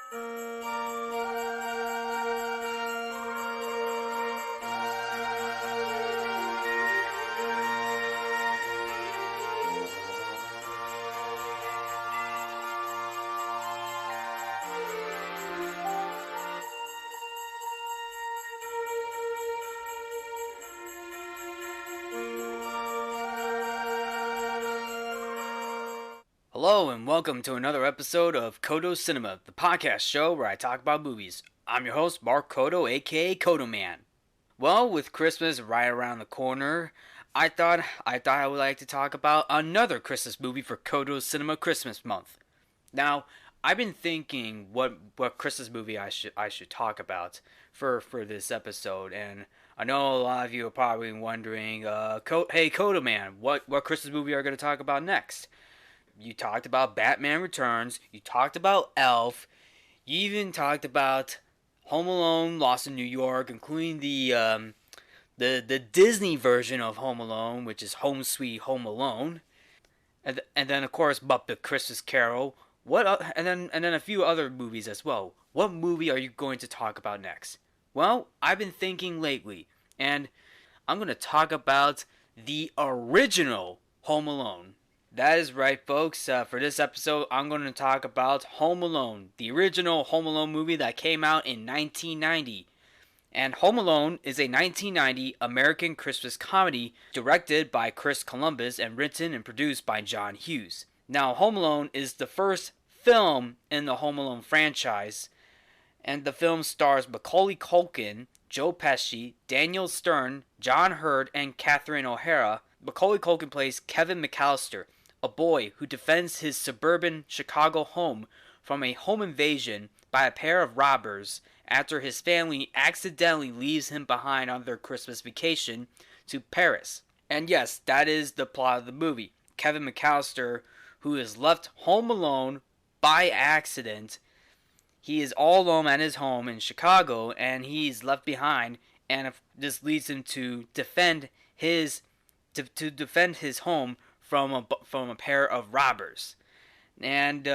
Hello and welcome to another episode of Codo Cinema, the podcast show where I talk about movies. I'm your host, Mark Codo, aka Codoman. Well, with Christmas right around the corner, I would like to talk about another Christmas movie for Codo Cinema Christmas month. Now, I've been thinking what Christmas movie I should talk about for this episode, and I know a lot of you are probably wondering, hey Codoman, what Christmas movie are you going to talk about next? You talked about Batman Returns. You talked about Elf. You even talked about Home Alone, Lost in New York, including the Disney version of Home Alone, which is Home Sweet Home Alone, and then of course Muppet Christmas Carol. And then a few other movies as well. What movie are you going to talk about next? Well, I've been thinking lately, and I'm going to talk about the original Home Alone. That is right, folks. For this episode, I'm going to talk about Home Alone, the original Home Alone movie that came out in 1990. And Home Alone is a 1990 American Christmas comedy directed by Chris Columbus and written and produced by John Hughes. Now, Home Alone is the first film in the Home Alone franchise, and the film stars Macaulay Culkin, Joe Pesci, Daniel Stern, John Hurd, and Catherine O'Hara. Macaulay Culkin plays Kevin McAllister, a boy who defends his suburban Chicago home from a home invasion by a pair of robbers after his family accidentally leaves him behind on their Christmas vacation to Paris. And yes, that is the plot of the movie. Kevin McAllister, who is left home alone by accident, he is all alone at his home in Chicago, and he's left behind, and this leads him to defend his home from a pair of robbers. And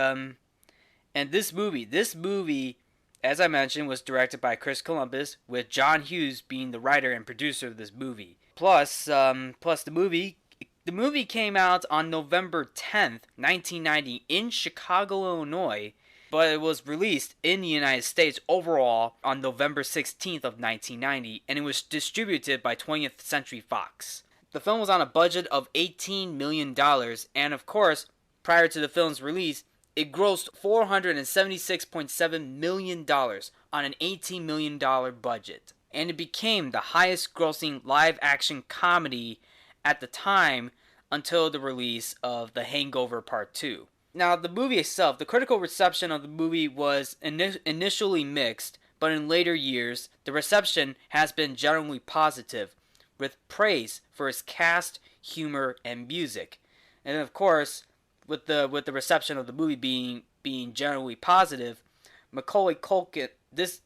this movie, as I mentioned, was directed by Chris Columbus, with John Hughes being the writer and producer of this movie. Plus the movie came out on November 10th, 1990 in Chicago, Illinois, but it was released in the United States overall on November 16th of 1990, and it was distributed by 20th Century Fox. The film was on a budget of $18 million, and of course, prior to the film's release, it grossed $476.7 million on an $18 million budget. And it became the highest grossing live-action comedy at the time until the release of The Hangover Part 2. Now, the movie itself, the critical reception of the movie was initially mixed, but in later years, the reception has been generally positive, with praise for its cast, humor, and music. And of course, with the reception of the movie being generally positive, Macaulay Culkin, the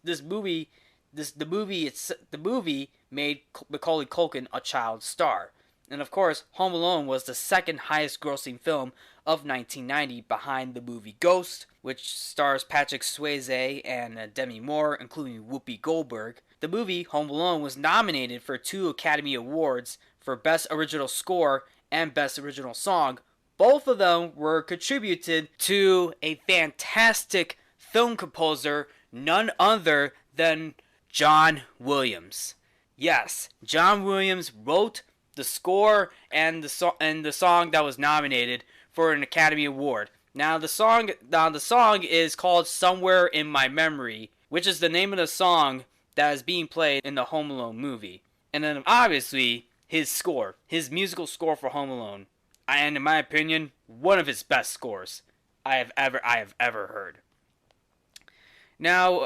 movie made Macaulay Culkin a child star. And of course, Home Alone was the second highest grossing film of 1990 behind the movie Ghost, which stars Patrick Swayze and Demi Moore, including Whoopi Goldberg. The movie Home Alone was nominated for 2 Academy Awards for Best Original Score and Best Original Song. Both of them were contributed to a fantastic film composer, none other than John Williams. Yes, John Williams wrote the score and the song that was nominated for an Academy Award. Now the song is called Somewhere in My Memory, which is the name of the song that is being played in the Home Alone movie. And then obviously his musical score for Home Alone, and in my opinion, one of his best scores I have ever heard. Now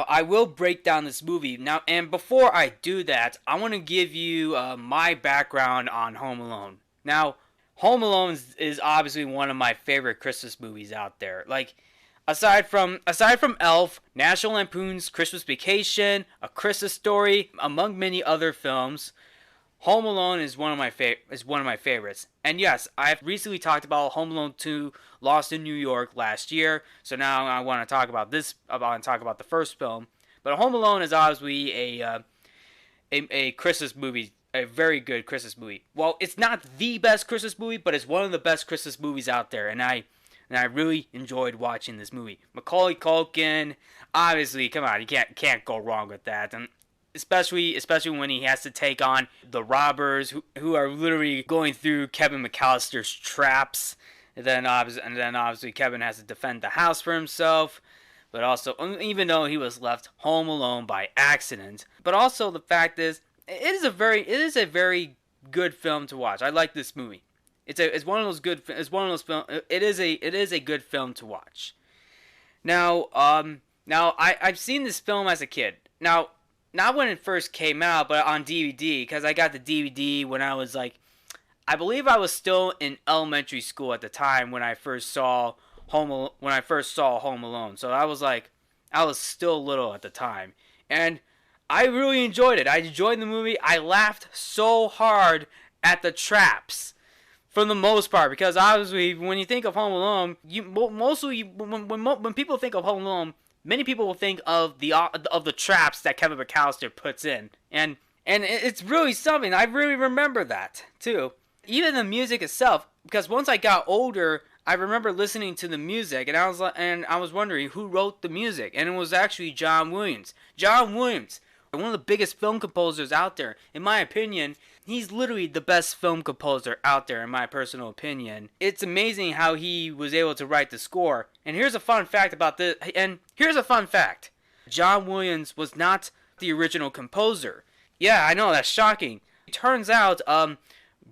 I will break down this movie. Now, and before I do that, I want to give you my background on Home Alone. Now, Home Alone is obviously one of my favorite Christmas movies out there. Like, aside from Elf, National Lampoon's Christmas Vacation, A Christmas Story, among many other films, Home Alone is one of my favorites. And yes, I've recently talked about Home Alone 2 Lost in New York last year. So now I want to talk about this. I want to talk about the first film. But Home Alone is obviously a Christmas movie, a very good Christmas movie. Well, it's not the best Christmas movie, but it's one of the best Christmas movies out there, and I really enjoyed watching this movie. Macaulay Culkin, obviously, come on, you can't go wrong with that, and especially when he has to take on the robbers who are literally going through Kevin McAllister's traps. And then obviously Kevin has to defend the house for himself. But also, even though he was left home alone by accident, but also the fact is, it is a very good film to watch. I like this movie. It's one of those good. It's one of those film. It is a good film to watch. Now, I've seen this film as a kid. Now, not when it first came out, but on DVD, because I got the DVD when I was like, I believe I was still in elementary school at the time when I first saw Home Alone. So I was still little at the time, and I really enjoyed it. I enjoyed the movie. I laughed so hard at the traps, for the most part, because obviously when you think of Home Alone, when people think of Home Alone, many people will think of the traps that Kevin McAllister puts in, and it's really something. I really remember that too. Even the music itself, because once I got older, I remember listening to the music, and I was wondering who wrote the music, and it was actually John Williams. John Williams, one of the biggest film composers out there. In my opinion, he's literally the best film composer out there, in my personal opinion. It's amazing how he was able to write the score. And here's a fun fact about this. And here's a fun fact. John Williams was not the original composer. Yeah, I know, that's shocking. It turns out,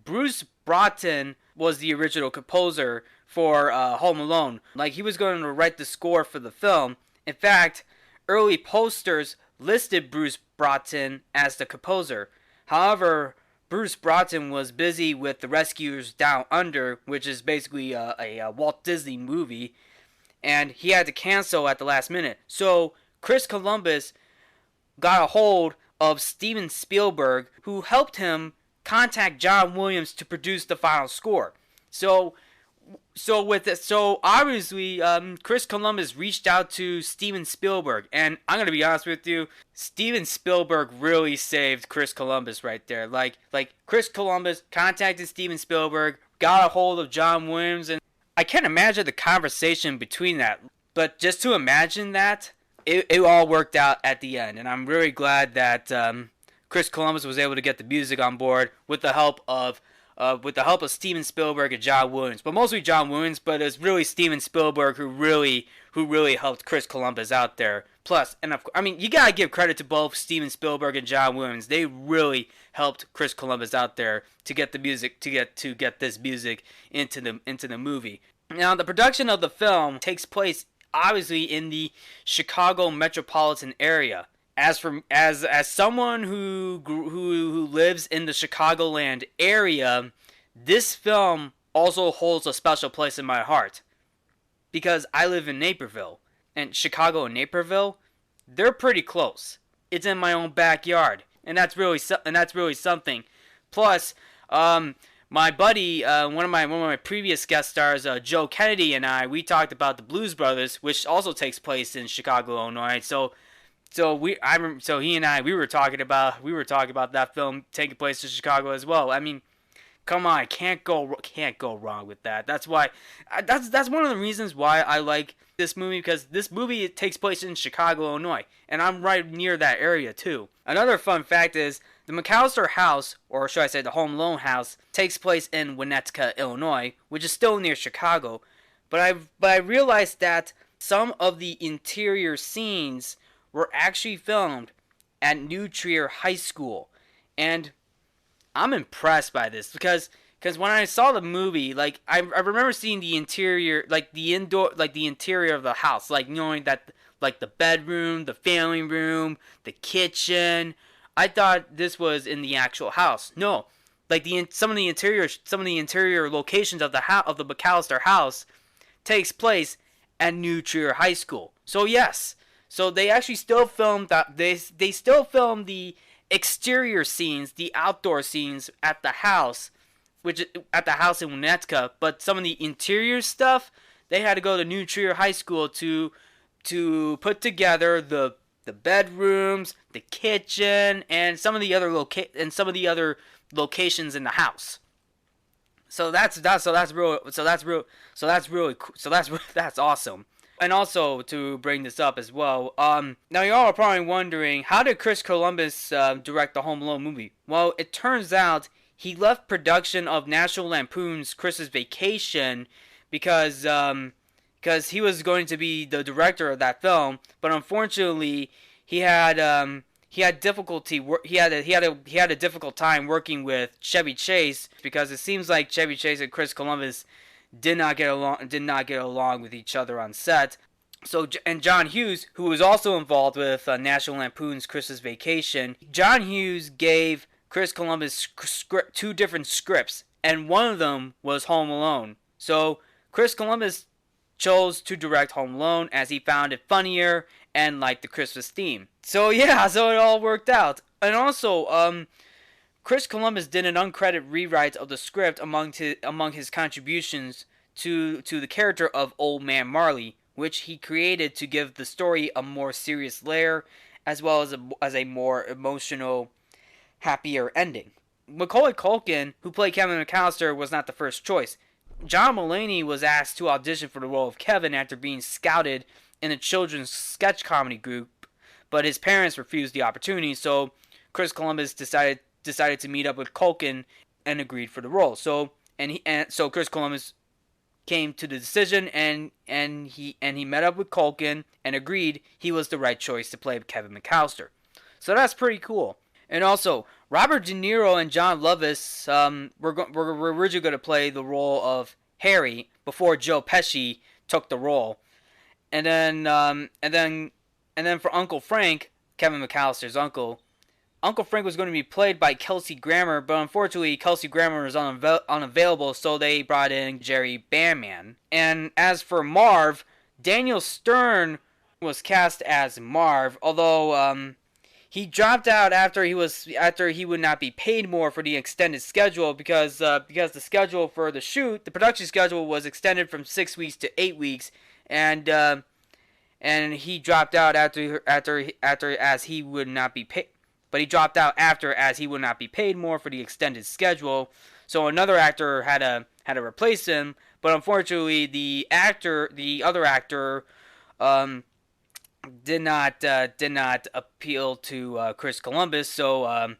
Bruce Broughton was the original composer for Home Alone. Like, he was going to write the score for the film. In fact, early posters listed Bruce Broughton as the composer. However, Bruce Broughton was busy with The Rescuers Down Under, which is basically a Walt Disney movie, and he had to cancel at the last minute. So Chris Columbus got a hold of Steven Spielberg, who helped him contact John Williams to produce the final score. So obviously, Chris Columbus reached out to Steven Spielberg, and I'm gonna be honest with you, Steven Spielberg really saved Chris Columbus right there. Like Chris Columbus contacted Steven Spielberg, got a hold of John Williams, and I can't imagine the conversation between that. But just to imagine that, it all worked out at the end, and I'm really glad that Chris Columbus was able to get the music on board with the help of Steven Spielberg and John Williams, but mostly John Williams. But it's really Steven Spielberg who really helped Chris Columbus out there. Plus, you gotta give credit to both Steven Spielberg and John Williams. They really helped Chris Columbus out there to get the music to get this music into the movie. Now, the production of the film takes place obviously in the Chicago metropolitan area. As someone who lives in the Chicagoland area, this film also holds a special place in my heart, because I live in Naperville, and Chicago and Naperville, they're pretty close. It's in my own backyard, and that's really something. Plus, my buddy, one of my previous guest stars, Joe Kennedy, and we talked about the Blues Brothers, which also takes place in Chicago, Illinois. So he and I were talking about that film taking place in Chicago as well. I mean, come on, can't go wrong with that. That's why that's one of the reasons why I like this movie, because this movie, it takes place in Chicago, Illinois, and I'm right near that area too. Another fun fact is the McAllister house, or should I say the Home Alone house, takes place in Winnetka, Illinois, which is still near Chicago. But I realized that some of the interior scenes were actually filmed at New Trier High School, and I'm impressed by this, because when I saw the movie, like I remember seeing the interior, like the interior of the house, like knowing that, like the bedroom, the family room, the kitchen. I thought this was in the actual house. No, like some of the interior locations of the McAllister house takes place at New Trier High School. So yes. So they actually still filmed that. They still filmed the exterior scenes, the outdoor scenes at the house, which at the house in Winnetka, but some of the interior stuff, they had to go to New Trier High School to put together the bedrooms, the kitchen, and some of the other locations in the house. That's awesome. And also to bring this up as well. Now y'all are probably wondering, how did Chris Columbus direct the Home Alone movie? Well, it turns out he left production of National Lampoon's Christmas Vacation because he was going to be the director of that film, but unfortunately he had difficulty. He had a difficult time working with Chevy Chase because it seems like Chevy Chase and Chris Columbus did not get along with each other on set. So, and John Hughes, who was also involved with National Lampoon's Christmas Vacation, John Hughes gave Chris Columbus two different scripts, and one of them was Home Alone. So Chris Columbus chose to direct Home Alone as he found it funnier and liked the Christmas theme. So yeah, so it all worked out. And also, Chris Columbus did an uncredited rewrite of the script among his contributions to the character of Old Man Marley, which he created to give the story a more serious layer, as well as a more emotional, happier ending. Macaulay Culkin, who played Kevin McAllister, was not the first choice. John Mulaney was asked to audition for the role of Kevin after being scouted in a children's sketch comedy group, but his parents refused the opportunity, so Chris Columbus decided to meet up with Culkin and agreed for the role. So Chris Columbus came to the decision and he met up with Culkin and agreed he was the right choice to play Kevin McAllister. So that's pretty cool. And also, Robert De Niro and John Lovitz were originally going to play the role of Harry before Joe Pesci took the role. And then for Uncle Frank, Kevin McAllister's uncle, Uncle Frank was going to be played by Kelsey Grammer, but unfortunately Kelsey Grammer was unavailable, so they brought in Jerry Bandman. And as for Marv, Daniel Stern was cast as Marv, although he dropped out after he would not be paid more for the extended schedule because the schedule for the shoot, the production schedule, was extended from 6 weeks to 8 weeks, and he dropped out after as he would not be paid. But he dropped out after as he would not be paid more for the extended schedule. So another actor had to replace him, but unfortunately the other actor did not appeal to Chris Columbus. So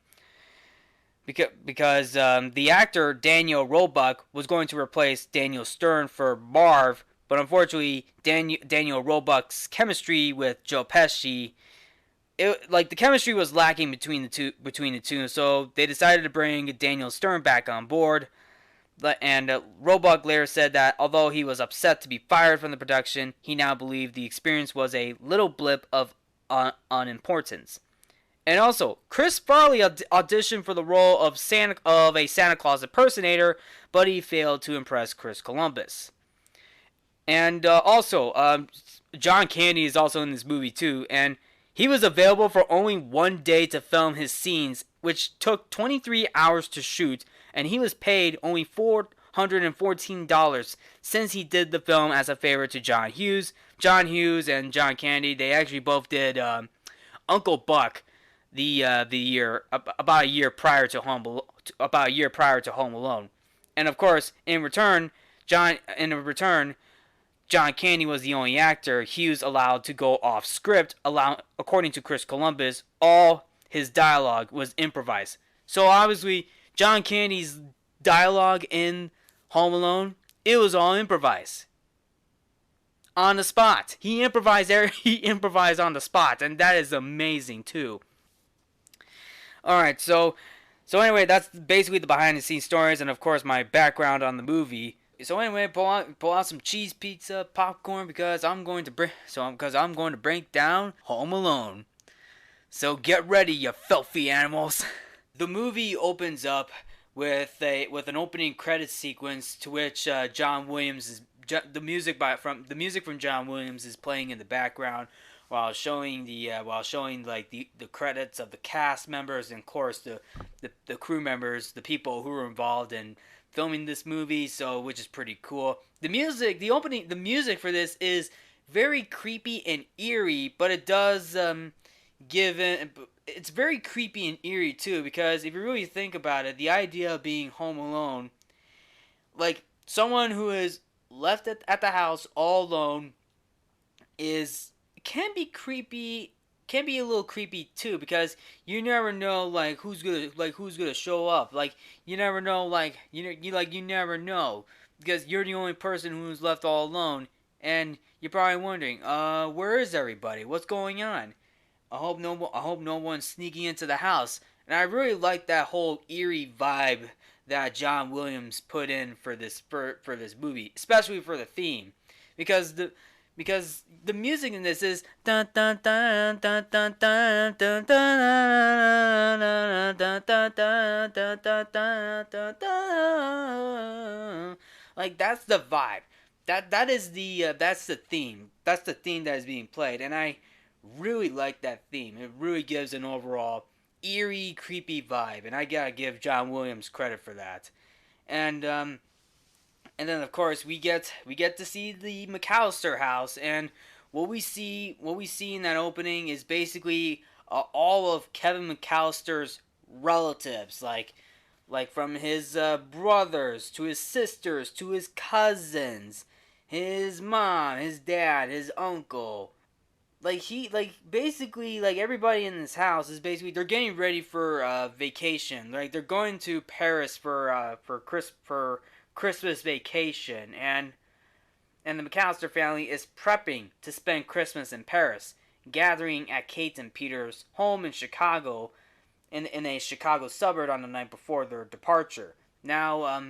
because the actor Daniel Roebuck was going to replace Daniel Stern for Marv, but unfortunately Daniel Roebuck's chemistry with Joe Pesci, the chemistry was lacking between the two, so they decided to bring Daniel Stern back on board. And Roebuck later said that although he was upset to be fired from the production, he now believed the experience was a little blip of unimportance. And also, Chris Farley auditioned for the role of a Santa Claus impersonator, but he failed to impress Chris Columbus. And also, John Candy is also in this movie too, and he was available for only 1 day to film his scenes, which took 23 hours to shoot, and he was paid only $414 since he did the film as a favor to John Hughes. John Hughes and John Candy, they actually both did Uncle Buck about a year prior to Home Alone. And of course, in return, John Candy was the only actor Hughes allowed to go off script. According to Chris Columbus, all his dialogue was improvised. So obviously, John Candy's dialogue in Home Alone, it was all improvised. On the spot. He improvised on the spot, and that is amazing too. Alright, so anyway, that's basically the behind the scenes stories and of course my background on the movie. So anyway, pull out some cheese pizza, popcorn, because I'm going to break down Home Alone. So get ready, you filthy animals. The movie opens up with an opening credits sequence to which the music from John Williams is playing in the background. while showing like the credits of the cast members and of course the crew members, the people who were involved in filming this movie. So which is pretty cool. The music for this is very creepy and eerie, but it does give in. It's very creepy and eerie too because if you really think about it, the idea of being home alone, like someone who is left at the house all alone, is can be creepy, can be a little creepy too because you never know who's gonna show up. Like you never know, you never know because you're the only person who's left all alone, and you're probably wondering, where is everybody? What's going on? I hope no one's sneaking into the house. And I really like that whole eerie vibe that John Williams put in for this movie, especially for the theme, because the music in this is dun dun dun dun dun dun dun dun dun dun dun dun dun. Like that's the vibe. That's the theme. That's the theme that is being played, and I really like that theme. It really gives an overall eerie, creepy vibe, and I gotta give John Williams credit for that. And and then of course we get to see the McAllister house, and what we see in that opening is basically all of Kevin McAllister's relatives, like from his brothers to his sisters to his cousins, his mom, his dad, his uncle. Like basically like everybody in this house is basically they're getting ready for vacation. Like they're going to Paris for Christmas vacation, and the McAllister family is prepping to spend Christmas in Paris, gathering at Kate and Peter's home in Chicago, in a Chicago suburb on the night before their departure. Now,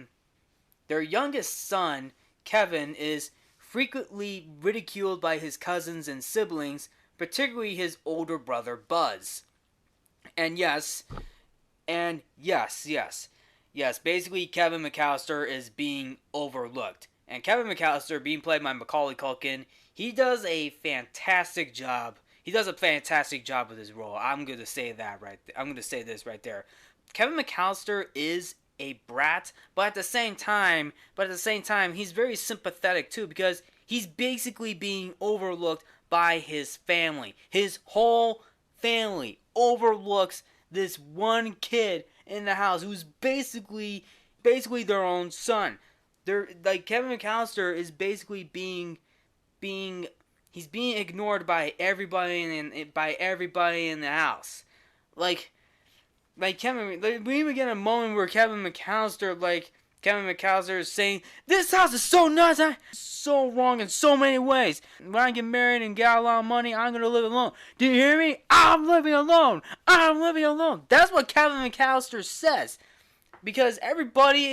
their youngest son, Kevin, is frequently ridiculed by his cousins and siblings, particularly his older brother Buzz. And yes, basically Kevin McAllister is being overlooked. And Kevin McAllister, being played by Macaulay Culkin, he does a fantastic job. He does a fantastic job with his role. I'm going to say that right. I'm going to say this right there. Kevin McAllister is a brat, but at the same time, he's very sympathetic too because he's basically being overlooked by his family. His whole family overlooks this one kid in the house who's basically their own son. They're like Kevin McAllister is basically being he's being ignored by everybody in the house. Like we even get a moment where Kevin McAllister is saying, "This house is so nuts, so wrong in so many ways. When I get married and get a lot of money, I'm gonna live alone. Do you hear me? I'm living alone. I'm living alone." That's what Kevin McAllister says, because everybody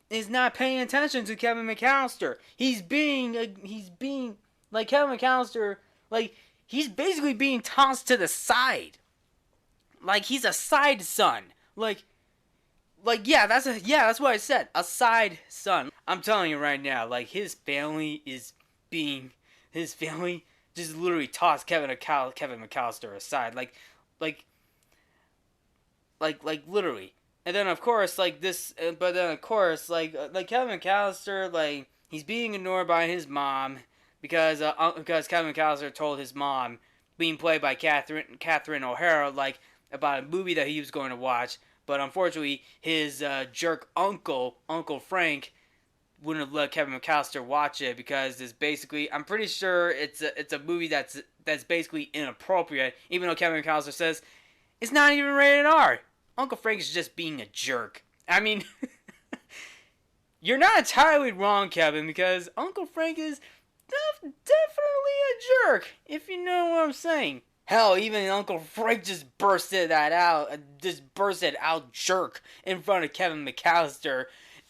is not paying attention to Kevin McAllister. He's being like Kevin McAllister, like he's basically being tossed to the side. Like he's a side son. That's what I said. A side son. I'm telling you right now, like his family just literally tossed Kevin McAllister aside. Like literally. And then of course like Kevin McAllister, like he's being ignored by his mom because Kevin McAllister told his mom, being played by Catherine O'Hara, like about a movie that he was going to watch, but unfortunately his jerk Uncle Frank wouldn't have let Kevin McAllister watch it because it's basically, I'm pretty sure it's a movie that's basically inappropriate, even though Kevin McAllister says it's not even rated R. Uncle Frank is just being a jerk. I mean, you're not entirely wrong, Kevin, because Uncle Frank is definitely a jerk, if you know what I'm saying. Hell, even Uncle Frank just bursted out jerk in front of Kevin McAllister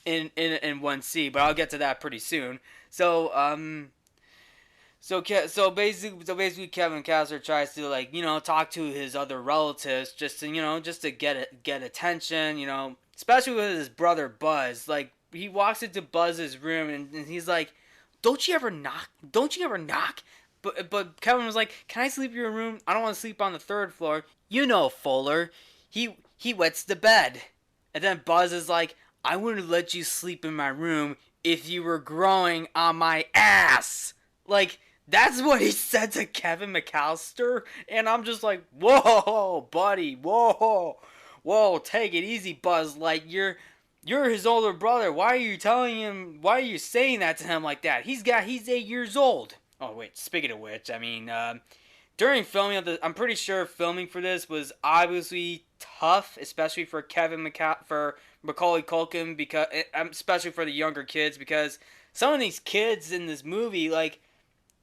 in one scene, but I'll get to that pretty soon. So basically Kevin McAllister tries to talk to his other relatives just to get attention, especially with his brother Buzz. Like he walks into Buzz's room and he's like, don't you ever knock? Don't you ever knock? But Kevin was like, can I sleep in your room? I don't want to sleep on the third floor. You know, Fuller. He wets the bed. And then Buzz is like, I wouldn't let you sleep in my room if you were growing on my ass. Like, that's what he said to Kevin McAllister. And I'm just like, whoa, buddy, whoa. Whoa, take it easy, Buzz. Like, you're his older brother. Why are you telling him, why are you saying that to him like that? He's 8 years old. Oh, wait, speaking of which, I mean, during filming of I'm pretty sure filming for this was obviously tough, especially for for Macaulay Culkin, because especially for the younger kids, because some of these kids in this movie, like,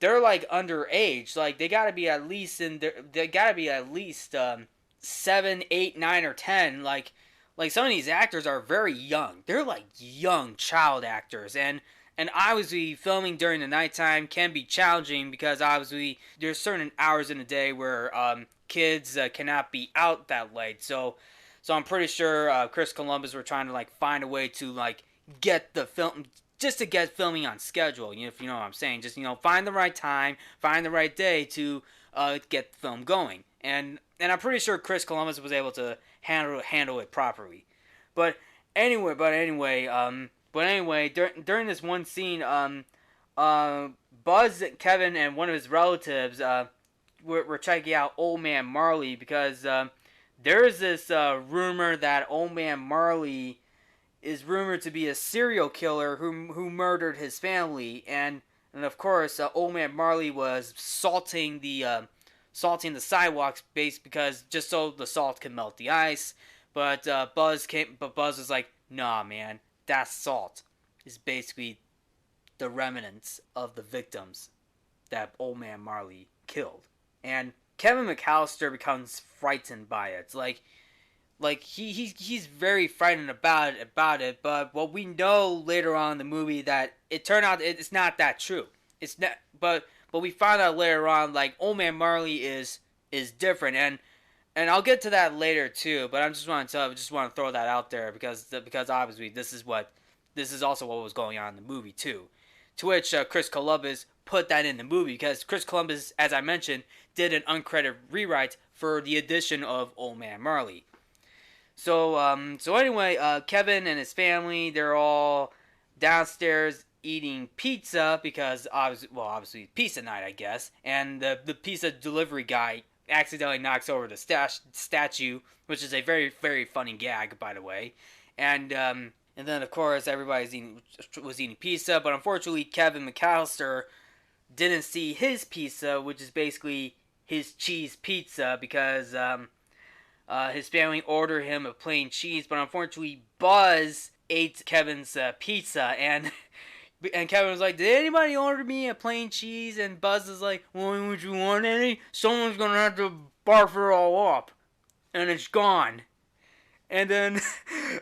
they're like underage, like they gotta be at least they gotta be at least 7, 8, 9, or 10, like some of these actors are very young. They're like young child actors, and obviously, filming during the nighttime can be challenging because obviously there's certain hours in the day where kids cannot be out that late. So I'm pretty sure Chris Columbus were trying to like find a way to like get the film, just to get filming on schedule. You know, if you know what I'm saying, just find the right time, find the right day to get the film going. And I'm pretty sure Chris Columbus was able to handle it properly. But anyway. But anyway, during this one scene, Buzz, Kevin, and one of his relatives were checking out Old Man Marley because there's this rumor that Old Man Marley is rumored to be a serial killer who murdered his family, and of course, Old Man Marley was salting the sidewalks because just so the salt can melt the ice. But Buzz was like, nah, man. That salt is basically the remnants of the victims that Old Man Marley killed. And Kevin McAllister becomes frightened by it. Like he's very frightened about it, but what we know later on in the movie that it turned out it's not that true. It's not, but we found out later on like Old Man Marley is different, and I'll get to that later too, but I just want to throw that out there because obviously this is also what was going on in the movie too. To which Chris Columbus put that in the movie because Chris Columbus, as I mentioned, did an uncredited rewrite for the addition of Old Man Marley. So anyway, Kevin and his family, they're all downstairs eating pizza because obviously pizza night, I guess, and the pizza delivery guy accidentally knocks over the statue, which is a very, very funny gag, by the way. And then, of course, everybody was eating pizza, but unfortunately, Kevin McAllister didn't see his pizza, which is basically his cheese pizza, because his family ordered him a plain cheese, but unfortunately, Buzz ate Kevin's pizza, and Kevin was like, did anybody order me a plain cheese? And Buzz is like, well, would you want any? Someone's gonna have to barf it all up. And it's gone. And then,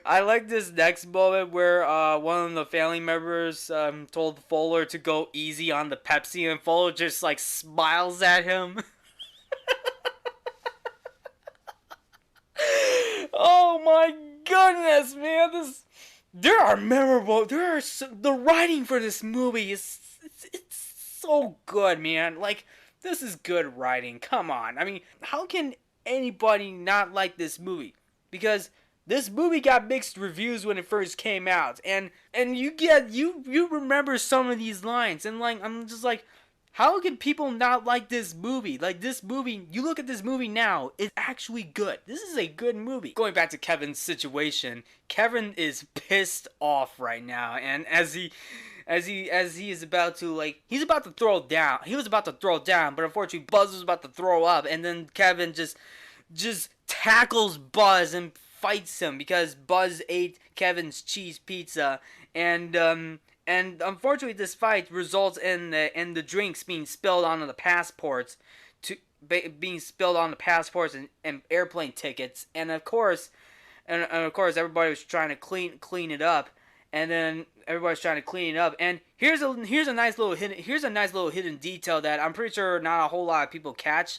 I like this next moment where one of the family members told Fuller to go easy on the Pepsi, and Fuller just like smiles at him. Oh my goodness, man, there are memorable. The writing for this movie it's so good, man. Like, this is good writing. Come on. I mean, how can anybody not like this movie? Because this movie got mixed reviews when it first came out, and you remember some of these lines, and like I'm just like, how can people not like this movie? Like, this movie, you look at this movie now, it's actually good. This is a good movie. Going back to Kevin's situation, Kevin is pissed off right now, and as he is about to, like, he's about to throw down. He was about to throw down, but unfortunately Buzz was about to throw up, and then Kevin just tackles Buzz and fights him because Buzz ate Kevin's cheese pizza, and unfortunately, this fight results in the drinks being spilled onto the passports, and airplane tickets, and of course, everybody was trying to clean it up, and then everybody's trying to clean it up. And here's a nice little hidden detail that I'm pretty sure not a whole lot of people catch.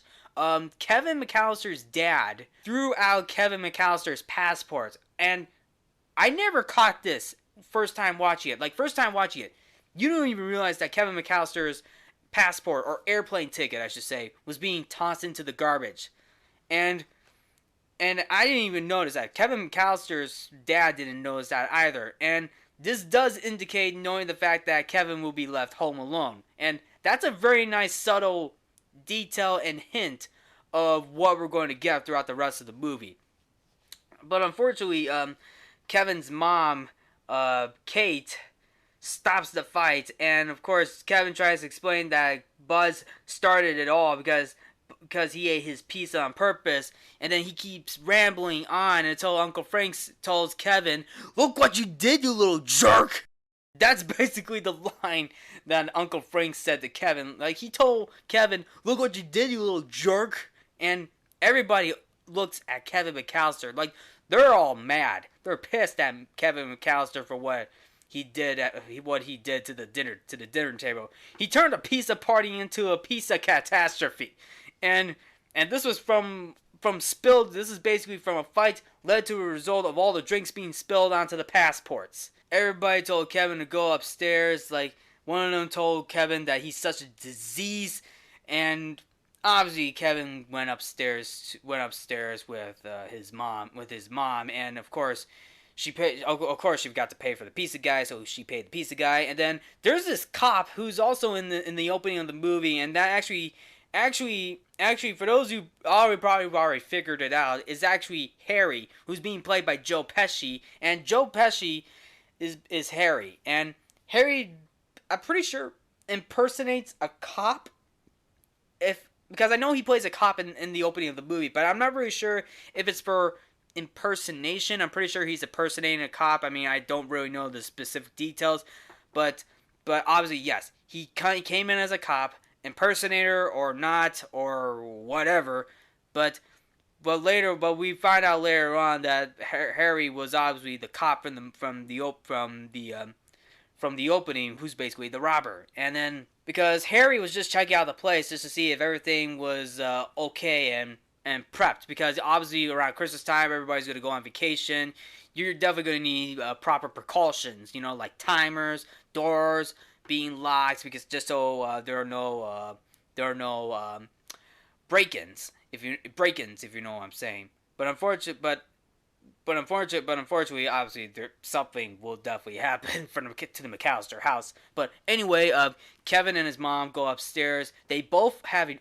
Kevin McAllister's dad threw out Kevin McAllister's passport, and I never caught this first time watching it. You don't even realize that Kevin McAllister's passport, or airplane ticket, I should say, was being tossed into the garbage. And I didn't even notice that. Kevin McAllister's dad didn't notice that either. And this does indicate knowing the fact that Kevin will be left home alone. And that's a very nice subtle detail and hint of what we're going to get throughout the rest of the movie. But unfortunately, Kevin's mom, Kate, stops the fight, and of course Kevin tries to explain that Buzz started it all because he ate his pizza on purpose, and then he keeps rambling on until Uncle Frank tells Kevin, "Look what you did, you little jerk!" That's basically the line that Uncle Frank said to Kevin. Like, he told Kevin, "Look what you did, you little jerk!" And everybody looks at Kevin McAllister like they're all mad. They're pissed at Kevin McAllister for what he did to the dinner table. He turned a pizza party into a pizza catastrophe, and this was from spilled. This is basically from a fight led to a result of all the drinks being spilled onto the passports. Everybody told Kevin to go upstairs. Like, one of them told Kevin that he's such a disease, and obviously Kevin went upstairs with his mom, and of course she paid. Of course, she got to pay for the pizza guy, so she paid the pizza guy. And then there's this cop who's also in the opening of the movie, and that actually, for those who probably already figured it out, is actually Harry, who's being played by Joe Pesci, and Joe Pesci is Harry, and Harry, I'm pretty sure, impersonates a cop, because I know he plays a cop in the opening of the movie, but I'm not really sure if it's for impersonation. I'm pretty sure he's impersonating a cop. I mean, I don't really know the specific details, but obviously, yes, he came in as a cop, impersonator or not, or whatever, but we find out later on that Harry was obviously the cop from the opening, who's basically the robber. And then, because Harry was just checking out the place just to see if everything was okay and prepped, because obviously around Christmas time everybody's going to go on vacation. You're definitely going to need proper precautions, like timers, doors being locked, because just so there are no break-ins, if you know what I'm saying. But unfortunately, obviously, something will definitely happen to the McAllister house. But anyway, Kevin and his mom go upstairs. They both have an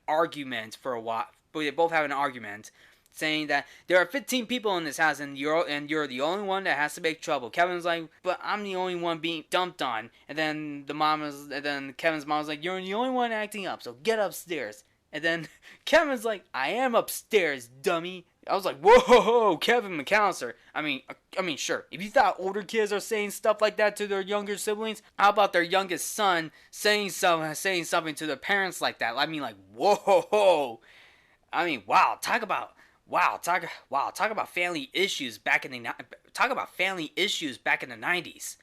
argument for a while. They both have an argument, saying that there are 15 people in this house, and you're the only one that has to make trouble. Kevin's like, "But I'm the only one being dumped on." And then Kevin's mom's like, "You're the only one acting up, so get upstairs." And then Kevin's like, "I am upstairs, dummy." I was like, "Whoa, Kevin McAllister." I mean, sure. If you thought older kids are saying stuff like that to their younger siblings, how about their youngest son saying something to their parents like that? I mean, like, whoa. I mean, wow. Talk about family issues back in the 90s.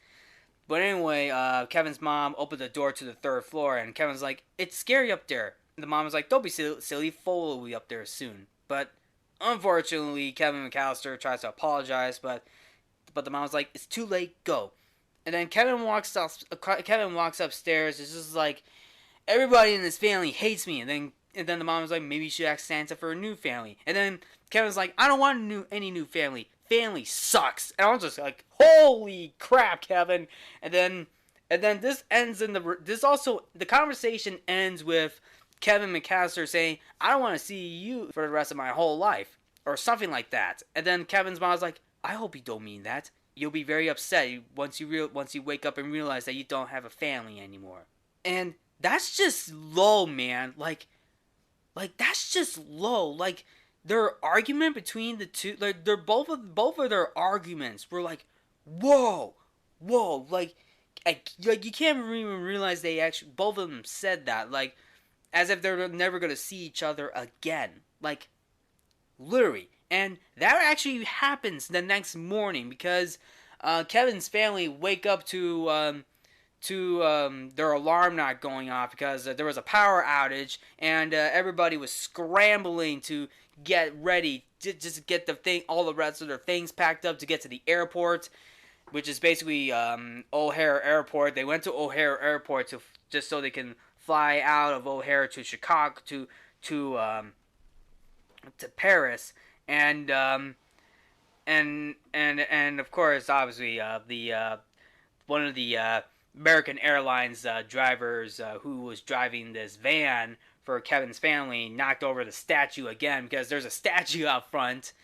But anyway, Kevin's mom opened the door to the third floor, and Kevin's like, "It's scary up there." And the mom was like, "Don't be silly. Flo will be up there soon." But unfortunately, Kevin McAllister tries to apologize, but the mom's like, "It's too late. Go." And then Kevin walks upstairs. It's just like, everybody in this family hates me. And then the mom was like, "Maybe you should ask Santa for a new family." And then Kevin's like, "I don't want any new family. Family sucks." And I was just like, "Holy crap, Kevin!" And then this ends the conversation ends with Kevin McAllister saying, "I don't want to see you for the rest of my whole life," or something like that. And then Kevin's mom's like, "I hope you don't mean that. You'll be very upset once you wake up and realize that you don't have a family anymore." And that's just low, man. Like that's just low. Like, their argument between the two, like, they're both of their arguments were like, whoa, like you can't even realize they actually, both of them said that, like, as if they're never gonna see each other again, like, literally. And that actually happens the next morning, because Kevin's family wake up to their alarm not going off, because there was a power outage, and everybody was scrambling to get ready, just get all the rest of their things packed up to get to the airport. which is basically O'Hare Airport. They went to O'Hare Airport to just so they can fly out of O'Hare to Chicago to to Paris, and and of course, obviously, the one of the American Airlines drivers who was driving this van for Kevin's family knocked over the statue again because there's a statue out front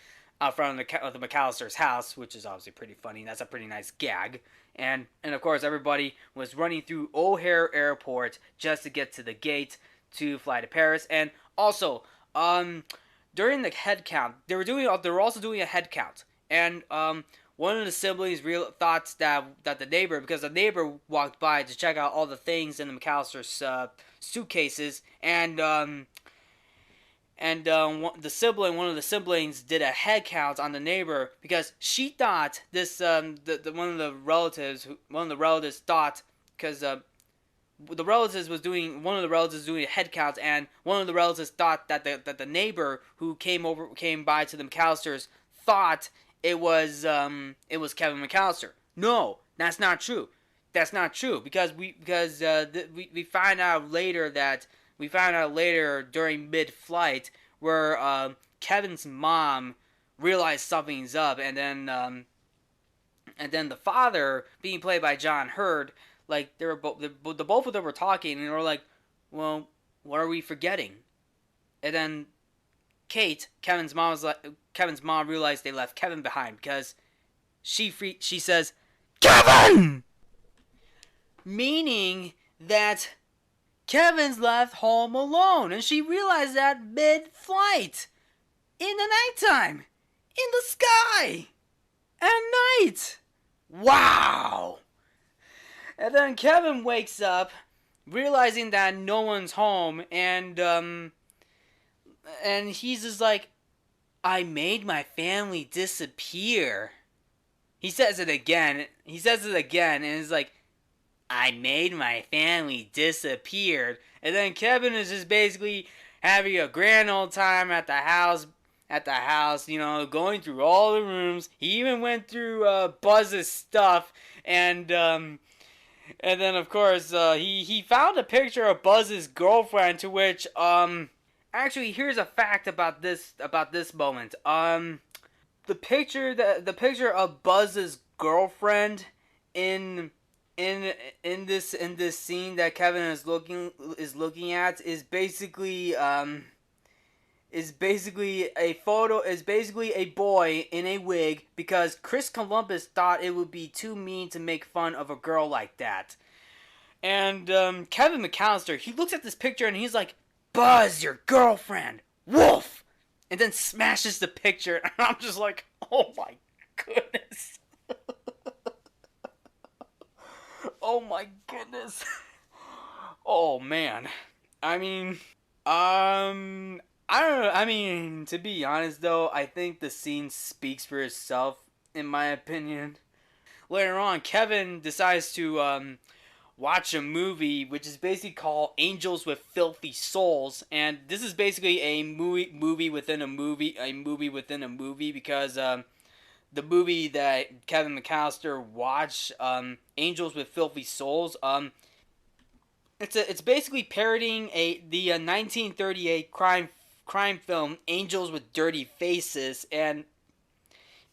of the McAllister's house, which is obviously pretty funny. That's a pretty nice gag. And of course, everybody was running through O'Hare Airport just to get to the gate to fly to Paris. And also, during the head count, they were also doing a head count, and one of the siblings thought that the neighbor, because the neighbor walked by to check out all the things in the McAllister's suitcases, and one of the siblings did a head count on the neighbor because she thought this one of the relatives thought, because one of the relatives was doing a head count, and one of the relatives thought that the neighbor who came by to the McAllisters thought it was Kevin McAllister. No, that's not true. That's not true because we find out later during mid-flight where Kevin's mom realized something's up, and then the father, being played by John Hurd, like they were the both of them were talking, and they were like, "Well, what are we forgetting?" And then Kate, Kevin's mom realized they left Kevin behind because she says, "Kevin!" Meaning that Kevin's left home alone, and she realized that mid-flight, in the nighttime, in the sky, at night. Wow! And then Kevin wakes up, realizing that no one's home, and he's just like, "I made my family disappear." He says it again, and he's like, "I made my family disappear." And then Kevin is just basically having a grand old time at the house, going through all the rooms. He even went through Buzz's stuff, and then of course he found a picture of Buzz's girlfriend, to which actually, here's a fact about this moment. The picture of Buzz's girlfriend in this scene that Kevin is looking at is basically a boy in a wig, because Chris Columbus thought it would be too mean to make fun of a girl like that. And Kevin McAllister, he looks at this picture and he's like, "Buzz, your girlfriend, wolf!" And then smashes the picture, and I'm just like, oh my goodness. Oh my goodness. Oh man. I mean, I don't know. I mean, to be honest though, I think the scene speaks for itself, in my opinion. Later on, Kevin decides to watch a movie which is basically called Angels with Filthy Souls, and this is basically a movie within a movie, because the movie that Kevin McAllister watched, Angels with Filthy Souls, it's basically parodying the 1938 crime film Angels with Dirty Faces, and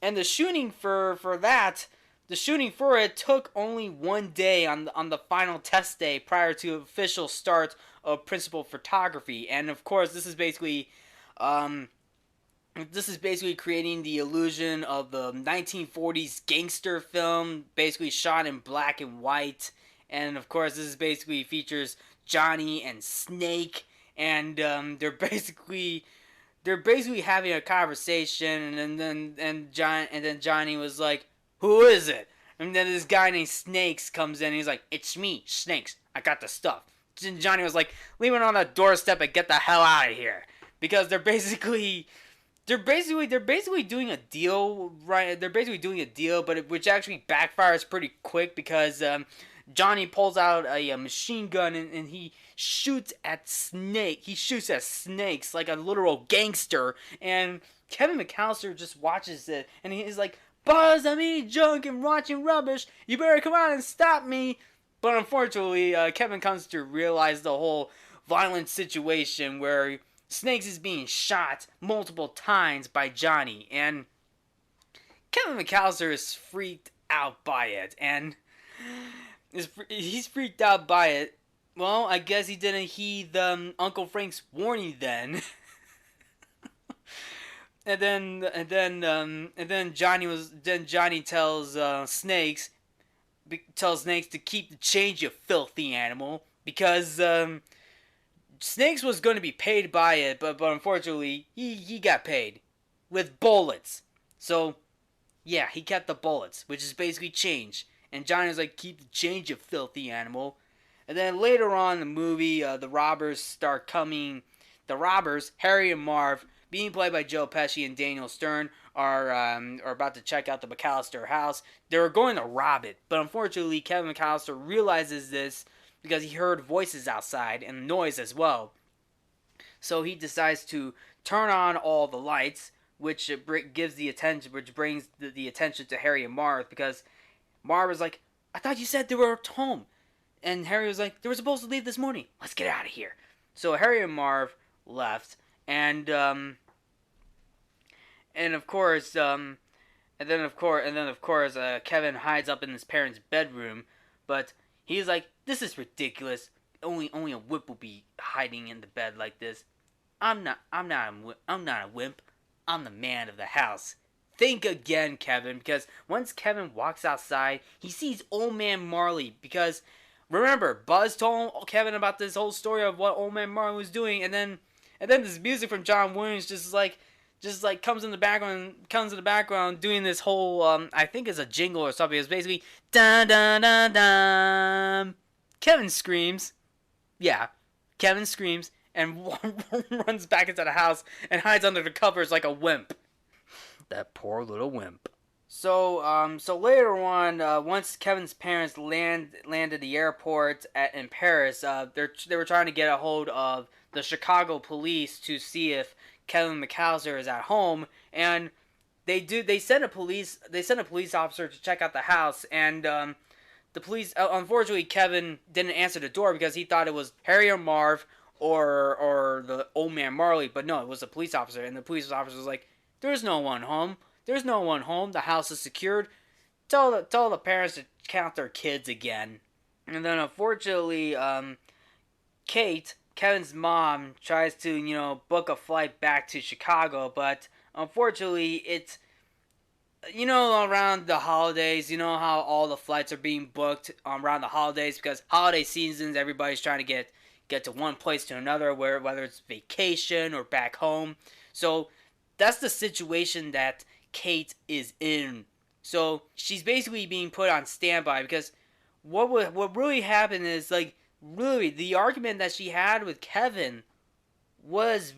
the shooting for it took only one day on the final test day prior to official start of principal photography. And of course, this is basically creating the illusion of the 1940s gangster film, basically shot in black and white. And of course, this is basically features Johnny and Snake, and they're basically having a conversation, and then Johnny was like, "Who is it?" And then this guy named Snakes comes in, and he's like, "It's me, Snakes. I got the stuff." And Johnny was like, "Leave it on the doorstep and get the hell out of here," because they're basically doing a deal, right? They're basically doing a deal, but which actually backfires pretty quick, because Johnny pulls out a machine gun, and he shoots at Snake. He shoots at Snakes like a literal gangster, and Kevin McAllister just watches it, and he's like, Buzz, I'm eating junk and watching rubbish. You better come out and stop me. But unfortunately, Kevin comes to realize the whole violent situation where Snakes is being shot multiple times by Johnny, and Kevin McAllister is freaked out by it, and he's freaked out by it. Well, I guess he didn't heed Uncle Frank's warning then. and then Johnny tells Snakes to keep the change, you filthy animal, because Snakes was going to be paid by it, but unfortunately he got paid with bullets. So yeah, he kept the bullets, which is basically change. And Johnny was like, keep the change, you filthy animal. And then later on in the movie, the robbers start coming. The robbers, Harry and Marv, being played by Joe Pesci and Daniel Stern, are about to check out the McAllister house. They're going to rob it, but unfortunately, Kevin McAllister realizes this because he heard voices outside and noise as well. So he decides to turn on all the lights, which brings the attention to Harry and Marv, because Marv was like, "I thought you said they were at home," and Harry was like, "They were supposed to leave this morning. Let's get out of here." So Harry and Marv left, and of course, Kevin hides up in his parents' bedroom, but he's like, "This is ridiculous. Only a wimp will be hiding in the bed like this. I'm not a wimp. I'm the man of the house." Think again, Kevin, because once Kevin walks outside, he sees Old Man Marley, because remember, Buzz told Kevin about this whole story of what Old Man Marley was doing, and then this music from John Williams just comes in the background doing this whole I think it's a jingle or something. It's basically dun dun dun dun. Kevin screams. Yeah, Kevin screams and runs back into the house and hides under the covers like a wimp. That poor little wimp. So later on, once Kevin's parents landed at the airport in Paris, they were trying to get a hold of the Chicago police to see if Kevin McAllister is at home, and they sent a police officer to check out the house, and the police, unfortunately, Kevin didn't answer the door because he thought it was Harry or Marv or the Old Man Marley, but no, it was a police officer, and the police officer was like, "There's no one home. There's no one home. The house is secured. Tell the parents to count their kids again." And then unfortunately, Kate, Kevin's mom, tries to book a flight back to Chicago, but unfortunately it's around the holidays, how all the flights are being booked around the holidays, because holiday seasons, everybody's trying to get to one place to another, whether it's vacation or back home. So that's the situation that Kate is in. So she's basically being put on standby, because what really happened is, like, really the argument that she had with Kevin was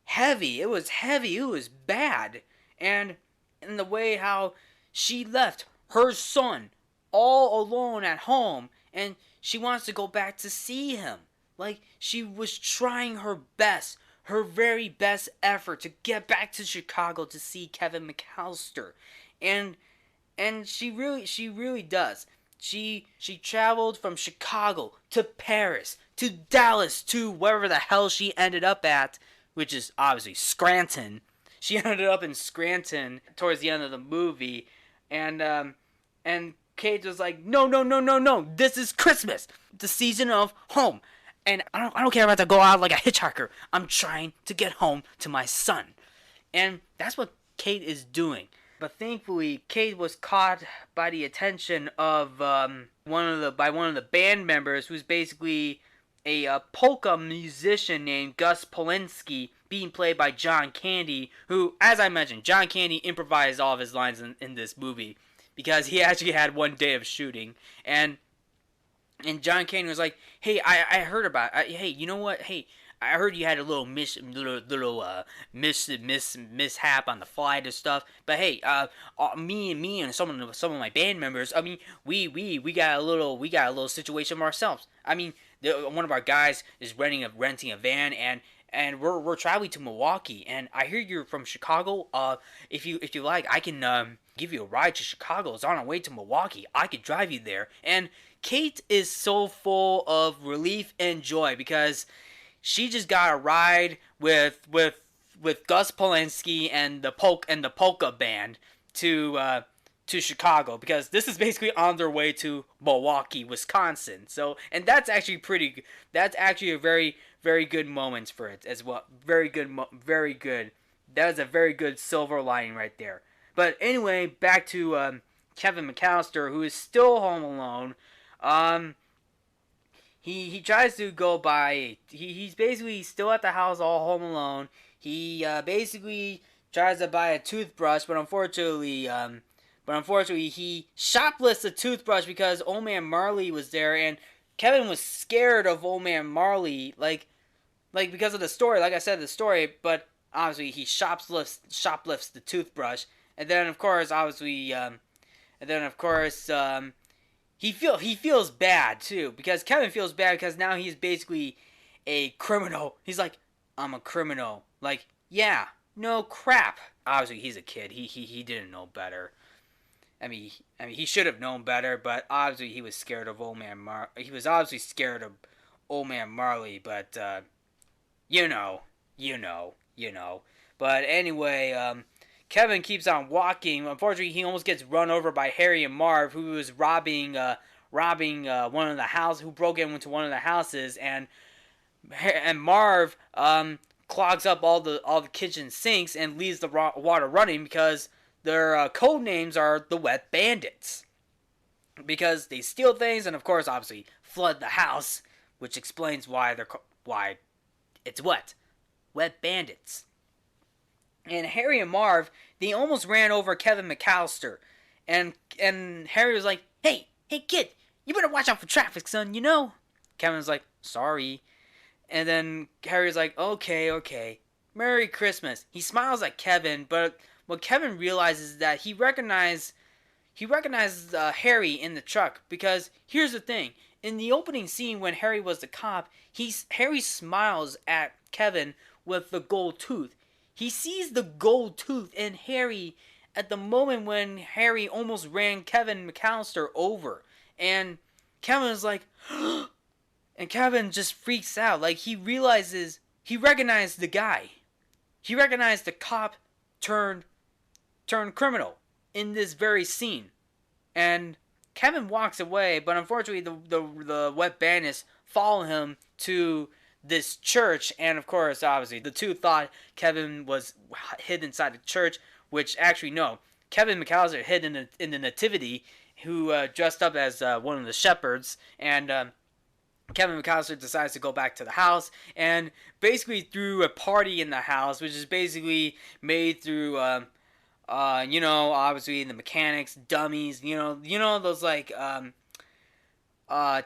heavy. It was heavy. It was bad. And in the way how she left her son all alone at home, and she wants to go back to see him. Like, she was trying her best, her very best effort to get back to Chicago to see Kevin McAllister. And she really does. She traveled from Chicago to Paris to Dallas to wherever the hell she ended up at, which is obviously Scranton. She ended up in Scranton towards the end of the movie, and Kate was like, no, this is Christmas, the season of home, and I don't care about to go out like a hitchhiker. I'm trying to get home to my son, and that's what Kate is doing. But thankfully, Kate was caught by the attention of one of the band members, who's basically a polka musician named Gus Polinski, being played by John Candy, who, as I mentioned, John Candy improvised all of his lines in this movie, because he actually had one day of shooting, and John Candy was like, "Hey, I heard about, hey, you know what, hey, I heard you had a little mishap on the flight and stuff. But hey, me and some of my band members. I mean, we got a little situation of ourselves. I mean, one of our guys is renting a van, and and we're traveling to Milwaukee, and I hear you're from Chicago. If you like, I can give you a ride to Chicago. It's on our way to Milwaukee. I could drive you there." And Kate is so full of relief and joy because she just got a ride with Gus Polanski and the polka band to Chicago, because this is basically on their way to Milwaukee, Wisconsin. So, and that's actually pretty. That's actually a very good moment for it as well. Very good, very good. That is a very good silver lining right there. But anyway, back to Kevin McAllister, who is still home alone. Um, he tries to go by. He's basically still at the house, all home alone. He basically tries to buy a toothbrush, but unfortunately, he shoplifts a toothbrush because Old Man Marley was there, and Kevin was scared of Old Man Marley, like because of the story. Like I said, the story, but obviously he shoplifts the toothbrush, and then of course, he feels bad too, because Kevin feels bad because now he's basically a criminal. He's like, "I'm a criminal." Like, yeah, no crap. Obviously, he's a kid. He didn't know better. He should have known better, but obviously he was scared of He was obviously scared of Old Man Marley, but you know, you know. But anyway, Kevin keeps on walking. Unfortunately, he almost gets run over by Harry and Marv, who was robbing one of the house, who broke into one of the houses, and Marv clogs up all the kitchen sinks and leaves the water running because their code names are the Wet Bandits, because they steal things and of course obviously flood the house, which explains why why it's Wet Bandits. And Harry and Marv, they almost ran over Kevin McAllister, and Harry was like, "Hey kid, you better watch out for traffic, son. You know." Kevin was like, "Sorry." And then Harry's like, okay. Merry Christmas. He smiles at Kevin, but what Kevin realizes is that he recognizes Harry in the truck, because here's the thing. In the opening scene when Harry was the cop, Harry smiles at Kevin with the gold tooth. He sees the gold tooth in Harry at the moment when Harry almost ran Kevin McAllister over. And Kevin is like, and Kevin just freaks out. Like, he realizes, he recognized the guy. He recognized the cop turned criminal in this very scene. And Kevin walks away, but unfortunately the Wet Bandits follow him to this church, and of course, obviously, the two thought Kevin was hid inside the church, which actually, no. Kevin McAllister hid in the nativity, who dressed up as one of the shepherds, and Kevin McAllister decides to go back to the house, and basically threw a party in the house, which is basically made through, obviously the mechanics, dummies, those like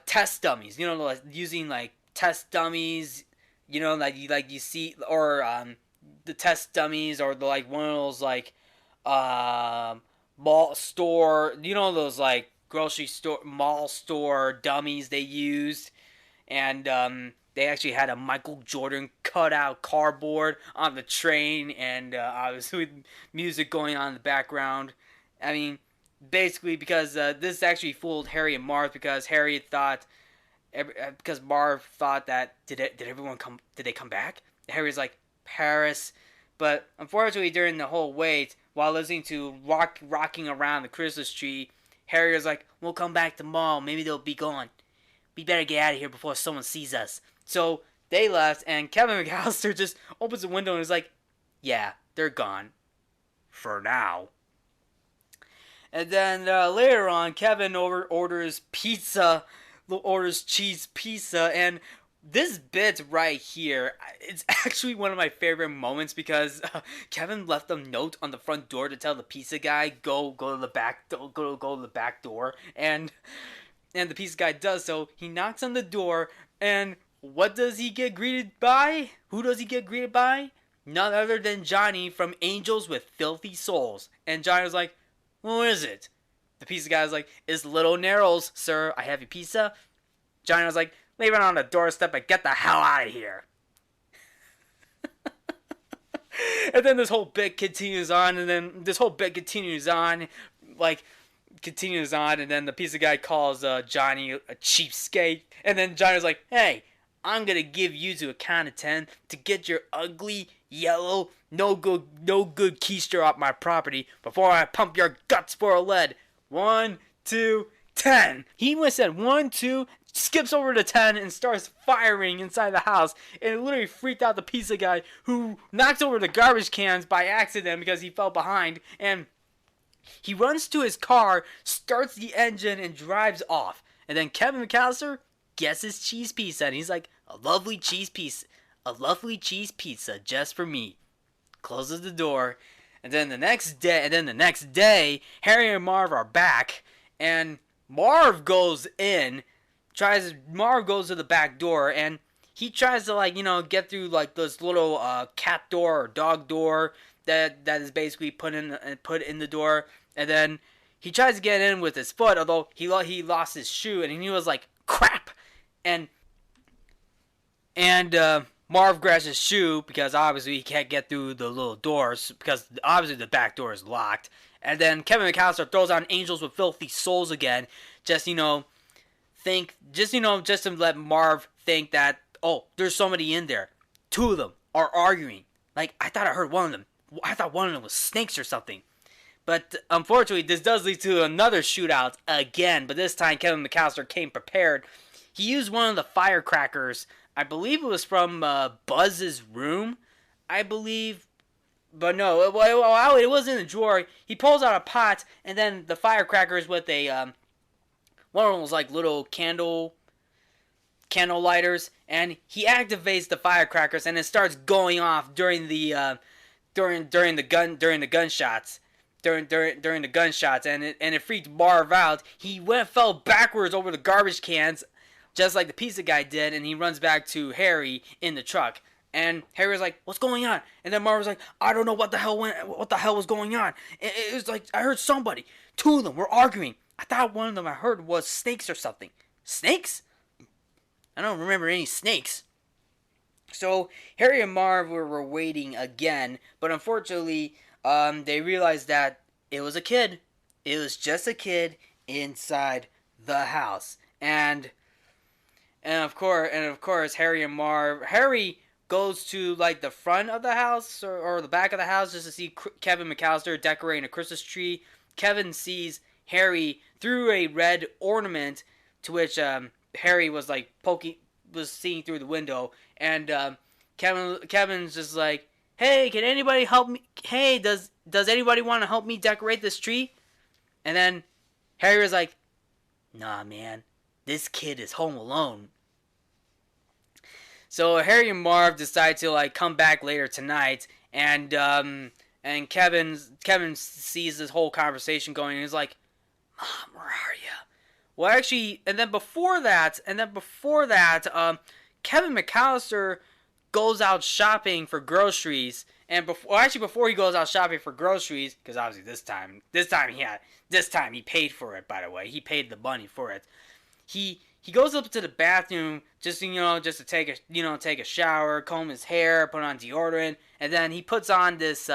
test dummies, like using like test dummies, like you see, or the test dummies, or the like one of those like mall store, those like grocery store, mall store dummies they used. And they actually had a Michael Jordan cutout cardboard on the train, and obviously with music going on in the background. I mean, basically because this actually fooled Harry and Marv, because Marv thought that did everyone come? Did they come back? Harry's like, Paris, but unfortunately during the whole wait, while listening to rocking around the Christmas tree, Harry was like, "We'll come back tomorrow. Maybe they'll be gone. We better get out of here before someone sees us." So they left, and Kevin McAllister just opens the window and is like, "Yeah, they're gone. For now." And then later on, Kevin orders cheese pizza, and this bit right here, it's actually one of my favorite moments, because Kevin left a note on the front door to tell the pizza guy, go to the back door, and the pizza guy does so. He knocks on the door, and what does he get greeted by? Who does he get greeted by? None other than Johnny from Angels with Filthy Souls. And Johnny was like, "Who is it?" The pizza guy was like, "It's Little Narrows, sir. I have your pizza." Johnny was like, "Leave it on the doorstep and get the hell out of here." And then this whole bit continues on, and then like, and then the pizza guy calls Johnny a cheapskate, and then Johnny's like, hey, I'm gonna give you to a count of 10 to get your ugly, yellow, no good keister off my property before I pump your guts full of lead. 1, 2, 10. He went said 1, 2, skips over to 10 and starts firing inside the house, and it literally freaked out the pizza guy, who knocks over the garbage cans by accident because he fell behind, and he runs to his car, starts the engine, and drives off. And then Kevin McAllister gets his cheese pizza, and he's like, a lovely cheese pizza just for me. Closes the door, and then the next day, Harry and Marv are back, and Marv goes to the back door, and he tries to get through this little cat door or dog door that is basically put in the door, and then he tries to get in with his foot, although he lost his shoe, and he was like, crap, and Marv grabs his shoe because obviously he can't get through the little doors because obviously the back door is locked. And then Kevin McAllister throws on Angels with Filthy Souls again, just to let Marv think that, oh, there's somebody in there. 2 of them are arguing. Like, I thought I heard one of them. I thought one of them was snakes or something. But unfortunately, this does lead to another shootout again. But this time, Kevin McAllister came prepared. He used one of the firecrackers. I believe it was from Buzz's room, I believe. But no, it was in the drawer. He pulls out a pot, and then the firecrackers with a, one of them was like little candle lighters, and he activates the firecrackers, and it starts going off during the gunshots. During the gunshots, and it freaked Marv out. He fell backwards over the garbage cans, just like the pizza guy did, and he runs back to Harry in the truck. And Harry was like, what's going on? And then Marv was like, I don't know what the hell was going on. It was like, I heard somebody. 2 of them were arguing. I thought one of them I heard was snakes or something. Snakes? I don't remember any snakes. So Harry and Marv were waiting again, but unfortunately, they realized that it was a kid. It was just a kid inside the house. And of course, Harry goes to the front of the house or the back of the house just to see Kevin McAllister decorating a Christmas tree. Kevin sees Harry through a red ornament, to which Harry was seeing through the window, and Kevin's just like, hey, can anybody help me? Hey, does anybody want to help me decorate this tree? And then Harry was like, nah, man, this kid is home alone. So Harry and Marv decide to come back later tonight, and Kevin sees this whole conversation going, and he's like, Mom, where are you? Well, actually, and then before that, Kevin McAllister goes out shopping for groceries, and before he goes out shopping for groceries, because obviously this time he paid for it. By the way, he paid the money for it. He goes up to the bathroom just to take a shower, comb his hair, put on deodorant, and then he puts on this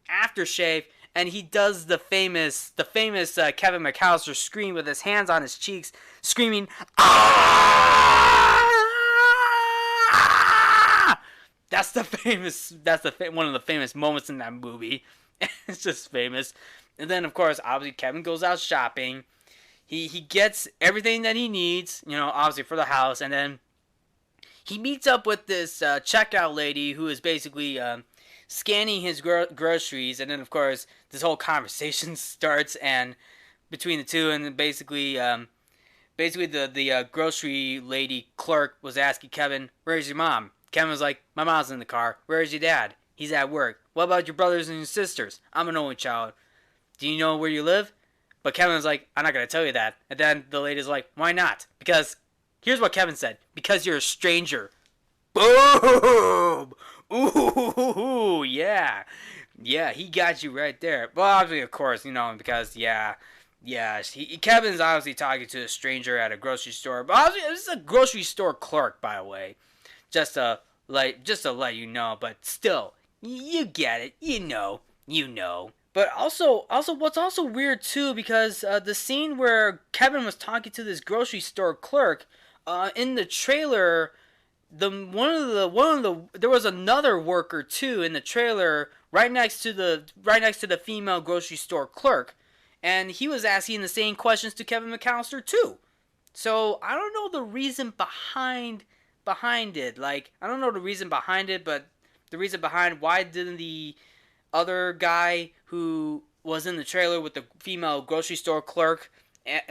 aftershave, and he does the famous Kevin McAllister scream with his hands on his cheeks, screaming, "Ah!" That's one of the famous moments in that movie. It's just famous. And then, of course, obviously, Kevin goes out shopping. He gets everything that he needs, obviously for the house, and then he meets up with this checkout lady who is basically scanning his groceries, and then, of course, this whole conversation starts, and between the two, and basically the grocery lady clerk was asking Kevin, "Where's your mom?" Kevin was like, "My mom's in the car." "Where's your dad?" "He's at work." "What about your brothers and your sisters?" "I'm an only child." "Do you know where you live?" But Kevin was like, "I'm not going to tell you that." And then the lady's like, "Why not?" Because, here's what Kevin said, "Because you're a stranger." Boom! Ooh, yeah. Yeah, he got you right there. Well, obviously, of course, because, Kevin's obviously talking to a stranger at a grocery store. But obviously, this is a grocery store clerk, by the way. Just to let you know. But still, You get it. You know. But also, what's also weird too, because the scene where Kevin was talking to this grocery store clerk, in the trailer, there was another worker too in the trailer right next to the female grocery store clerk, and he was asking the same questions to Kevin McAllister too. So I don't know the reason behind it. Like, I don't know the reason behind it, but the reason behind why didn't the other guy who was in the trailer with the female grocery store clerk,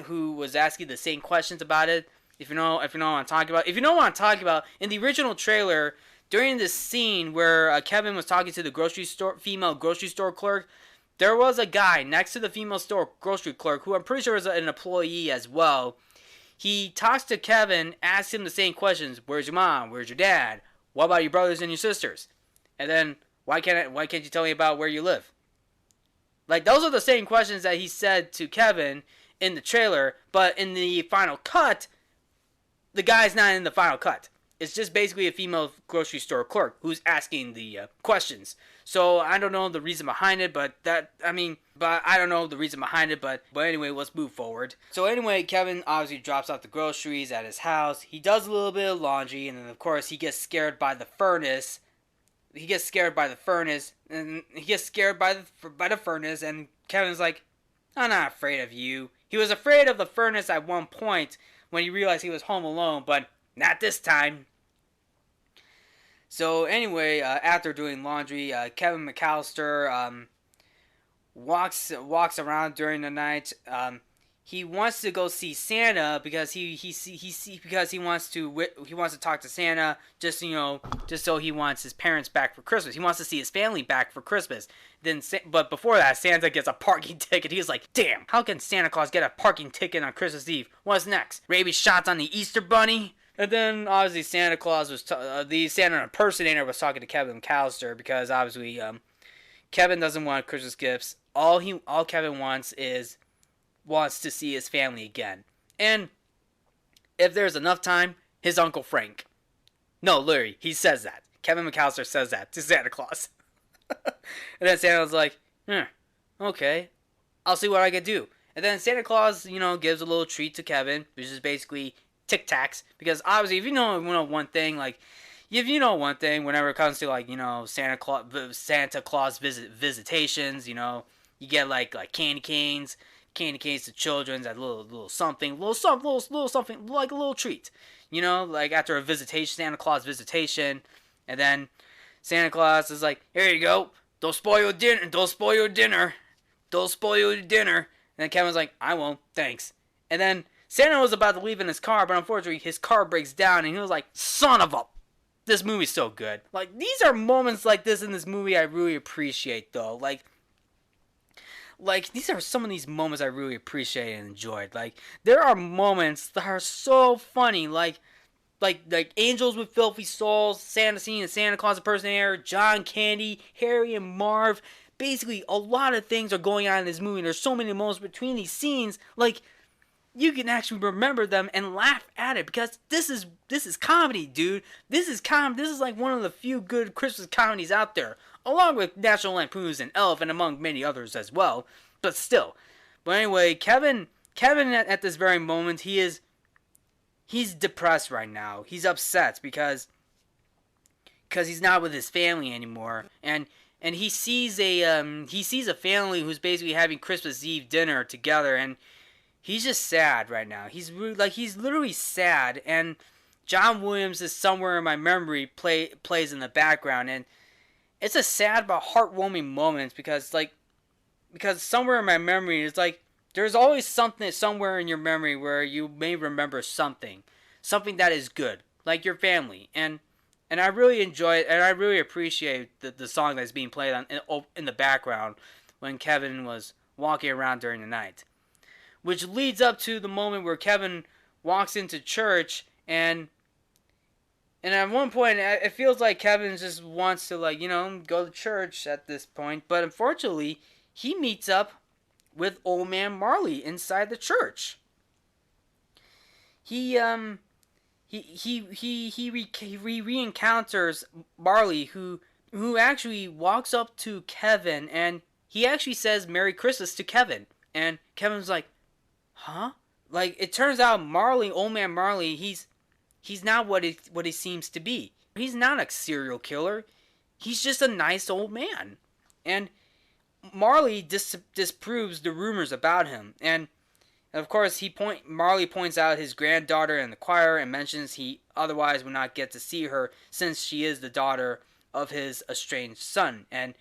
who was asking the same questions about it. If you know what I'm talking about. If you know what I'm talking about, in the original trailer, during this scene where Kevin was talking to the female grocery store clerk, there was a guy next to the female store grocery clerk who I'm pretty sure is an employee as well. He talks to Kevin, asks him the same questions: "Where's your mom? Where's your dad? What about your brothers and your sisters?" And then, why can't you tell me about where you live? Like, those are the same questions that he said to Kevin in the trailer, but in the final cut, the guy's not in the final cut. It's just basically a female grocery store clerk who's asking the questions. So I don't know the reason behind it, but I don't know the reason behind it, but anyway, let's move forward. So anyway, Kevin obviously drops off the groceries at his house. He does a little bit of laundry, and then of course he gets scared by the furnace. And Kevin's like, "I'm not afraid of you." He was afraid of the furnace at one point when he realized he was home alone, but not this time. So anyway, after doing laundry, Kevin McAllister walks around during the night. He wants to go see Santa because he wants to talk to Santa, just so he wants his parents back for Christmas. He wants to see his family back for Christmas. But before that, Santa gets a parking ticket. He's like, "Damn, how can Santa Claus get a parking ticket on Christmas Eve? What's next? Rabies shots on the Easter Bunny?" And then obviously Santa Claus the Santa impersonator was talking to Kevin McAllister, because obviously Kevin doesn't want Christmas gifts. All Kevin wants to see his family again. And if there's enough time, his Uncle Frank. No, literally, he says that. Kevin McAllister says that to Santa Claus. And then Santa was like, okay, I'll see what I can do. And then Santa Claus, gives a little treat to Kevin, which is basically Tic Tacs. Because obviously, if you know one thing, whenever it comes to Santa Claus visitations, you get like candy canes to children, that little something, like a little treat, like after a visitation, Santa Claus visitation. And then Santa Claus is like, "Here you go, don't spoil your dinner, and then Kevin's like, "I won't, thanks." And then Santa was about to leave in his car, but unfortunately his car breaks down, and he was like, "Son of a..." This movie's so good. Like, these are moments like this in this movie I really appreciate, though. Like, these are some of these moments I really appreciate and enjoyed. Like, there are moments that are so funny, like Angels with Filthy Souls, Santa Scene and Santa Claus Impersonator, John Candy, Harry and Marv. Basically, a lot of things are going on in this movie, and there's so many moments between these scenes, like, you can actually remember them and laugh at it, because this is comedy, dude. This is like one of the few good Christmas comedies out there, along with National Lampoon's and Elf, and among many others as well. But still. But anyway, Kevin at this very moment, he's depressed right now. He's upset because he's not with his family anymore, and he sees a family who's basically having Christmas Eve dinner together, and he's just sad right now. He's literally sad, and John Williams is Somewhere in My Memory plays in the background, and it's a sad but heartwarming moment, because Somewhere in My Memory is like, there's always something somewhere in your memory where you may remember something that is good, like your family, and I really enjoy it, and I really appreciate the song that's being played in the background when Kevin was walking around during the night. Which leads up to the moment where Kevin walks into church, and at one point it feels like Kevin just wants to go to church at this point, but unfortunately he meets up with Old Man Marley inside the church. He re-encounters Marley, who who actually walks up to Kevin, and he actually says Merry Christmas to Kevin. And Kevin's like, huh? Like, it turns out Marley, old man Marley, he's not what he seems to be. He's not a serial killer. He's just a nice old man. And Marley disproves the rumors about him. And of course, Marley points out his granddaughter in the choir and mentions he otherwise would not get to see her since she is the daughter of his estranged son. And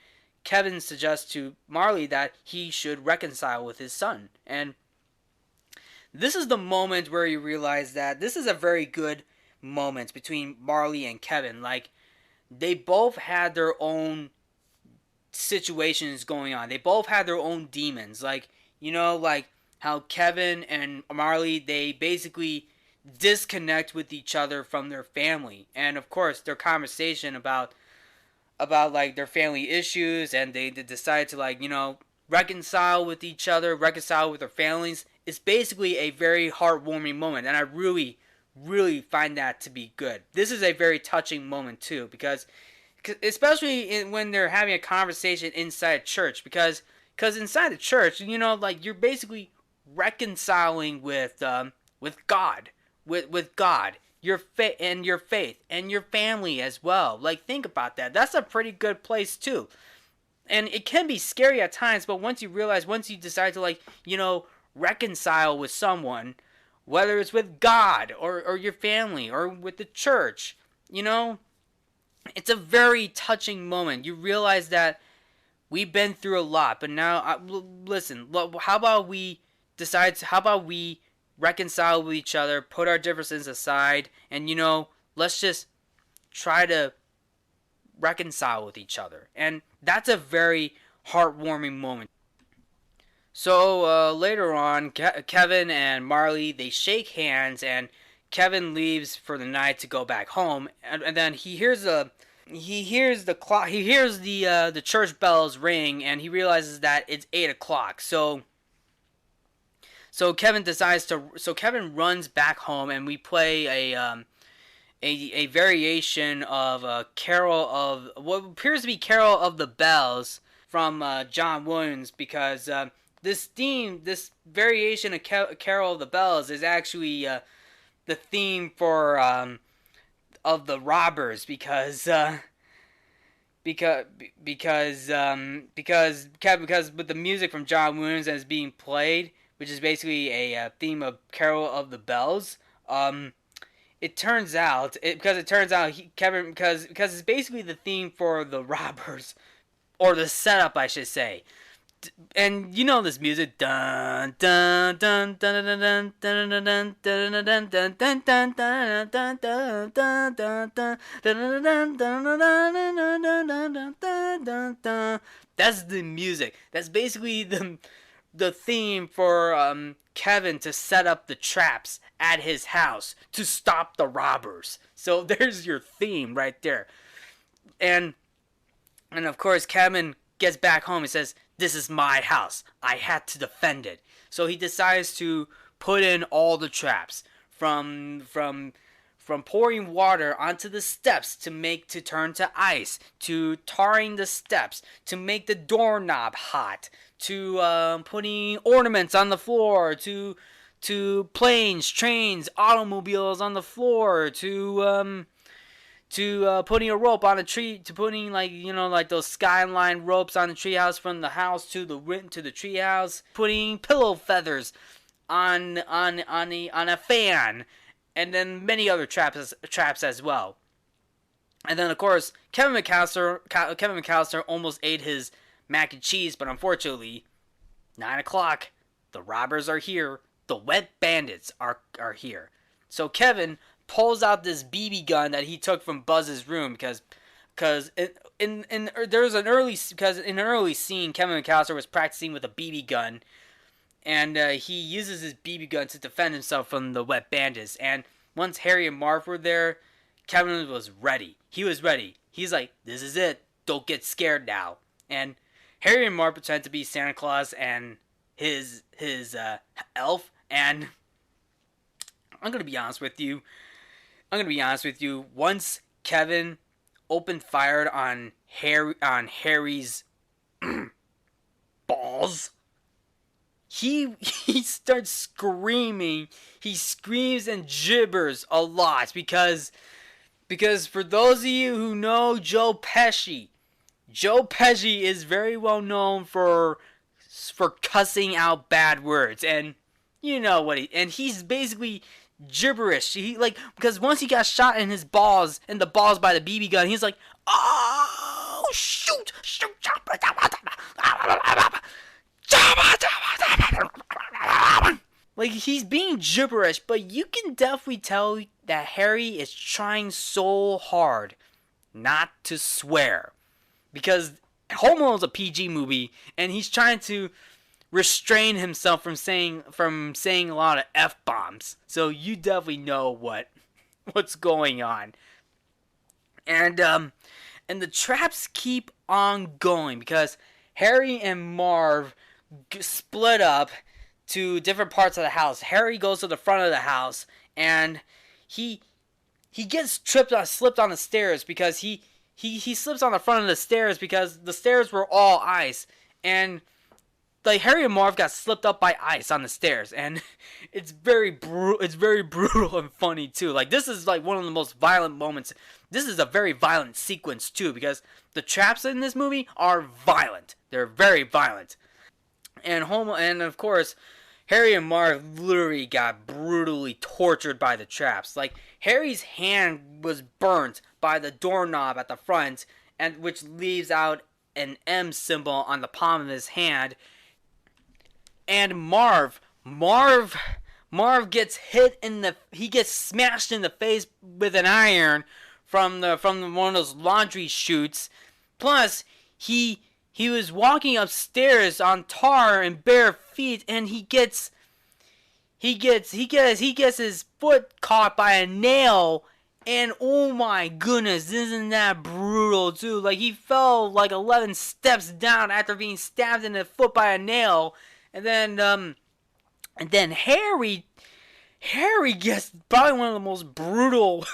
Kevin suggests to Marley that he should reconcile with his son. And this is the moment where you realize that this is a very good moment between Marley and Kevin. Like, they both had their own situations going on. They both had their own demons. Like, like how Kevin and Marley, they basically disconnect with each other from their family. And of course, their conversation about like their family issues, and they decide to, like, reconcile with each other, reconcile with their families. It's basically a very heartwarming moment, and I really, really find that to be good. This is a very touching moment too, because especially when they're having a conversation inside because inside the church, like, you're basically reconciling with God, with God, your faith and your family as well. Like, think about that. That's a pretty good place too. And it can be scary at times, but once you decide to, like, reconcile with someone, whether it's with God or your family or with the church, it's a very touching moment. You realize that we've been through a lot, but now, listen, how about we reconcile with each other, put our differences aside, and, let's just try to reconcile with each other. And that's a very heartwarming moment. So later on, Kevin and Marley, they shake hands, and Kevin leaves for the night to go back home, and then he hears the clock, he hears the church bells ring, and he realizes that it's 8 o'clock. So Kevin runs back home, and we play a variation of a carol of what appears to be Carol of the Bells from John Williams, because this variation of Carol of the Bells is actually the theme for of the robbers, because with the music from John Williams that is being played, which is basically a theme of Carol of the Bells. It turns out Kevin, because it's basically the theme for the robbers, or the setup, I should say. And this music, dun dun dun dun dun dun dun dun dun dun dun dun dun dun. That's the music. That's basically the theme for Kevin to set up the traps at his house to stop the robbers. So there's your theme right there. And of course, Kevin gets back home and says, "This is my house. I had to defend it." So he decides to put in all the traps, from pouring water onto the steps to turn to ice, to tarring the steps, to make the doorknob hot, to putting ornaments on the floor, to planes, trains, automobiles on the floor, to putting a rope on a tree, to putting, like, like those skyline ropes on the treehouse from the house to the treehouse, putting pillow feathers on a fan, and then many other traps as well. And then, of course, Kevin McAllister almost ate his mac and cheese, but unfortunately, 9 o'clock, the robbers are here. The wet bandits are here. So Kevin pulls out this BB gun that he took from Buzz's room, because in an early scene, Kevin McAllister was practicing with a BB gun, and he uses his BB gun to defend himself from the wet bandits. And once Harry and Marv were there, Kevin was ready. He was ready. He's like, "This is it. Don't get scared now." And Harry and Marv pretend to be Santa Claus and his elf. And I'm gonna be honest with you. Once Kevin opened fire on Harry's balls, he starts screaming. He screams and gibbers a lot because for those of you who know Joe Pesci is very well known for cussing out bad words, and you know what he's basically gibberish. Because once he got shot in his balls, by the BB gun, he's like, "Oh shoot, shoot." Like, he's being gibberish, but you can definitely tell that Harry is trying so hard not to swear. Because Home Alone is a PG movie, and he's trying to restrain himself from saying a lot of F-bombs. So you definitely know what's going on. And the traps keep on going because Harry and Marv split up to different parts of the house. Harry goes to the front of the house, and he gets slipped on the stairs because he slips on the front of the stairs because the stairs were all ice, and like Harry and Marv got slipped up by ice on the stairs, and it's very brutal and funny too. Like, this is like one of the most violent moments. This is a very violent sequence too because the traps in this movie are violent. They're very violent. And of course, Harry and Marv literally got brutally tortured by the traps. Like, Harry's hand was burnt by the doorknob at the front, and which leaves out an M symbol on the palm of his hand. And Marv gets he gets smashed in the face with an iron from one of those laundry chutes. Plus, he was walking upstairs on tar and bare feet, and he gets his foot caught by a nail, and oh my goodness, isn't that brutal too? Like, he fell like 11 steps down after being stabbed in the foot by a nail, and then Harry gets probably one of the most brutal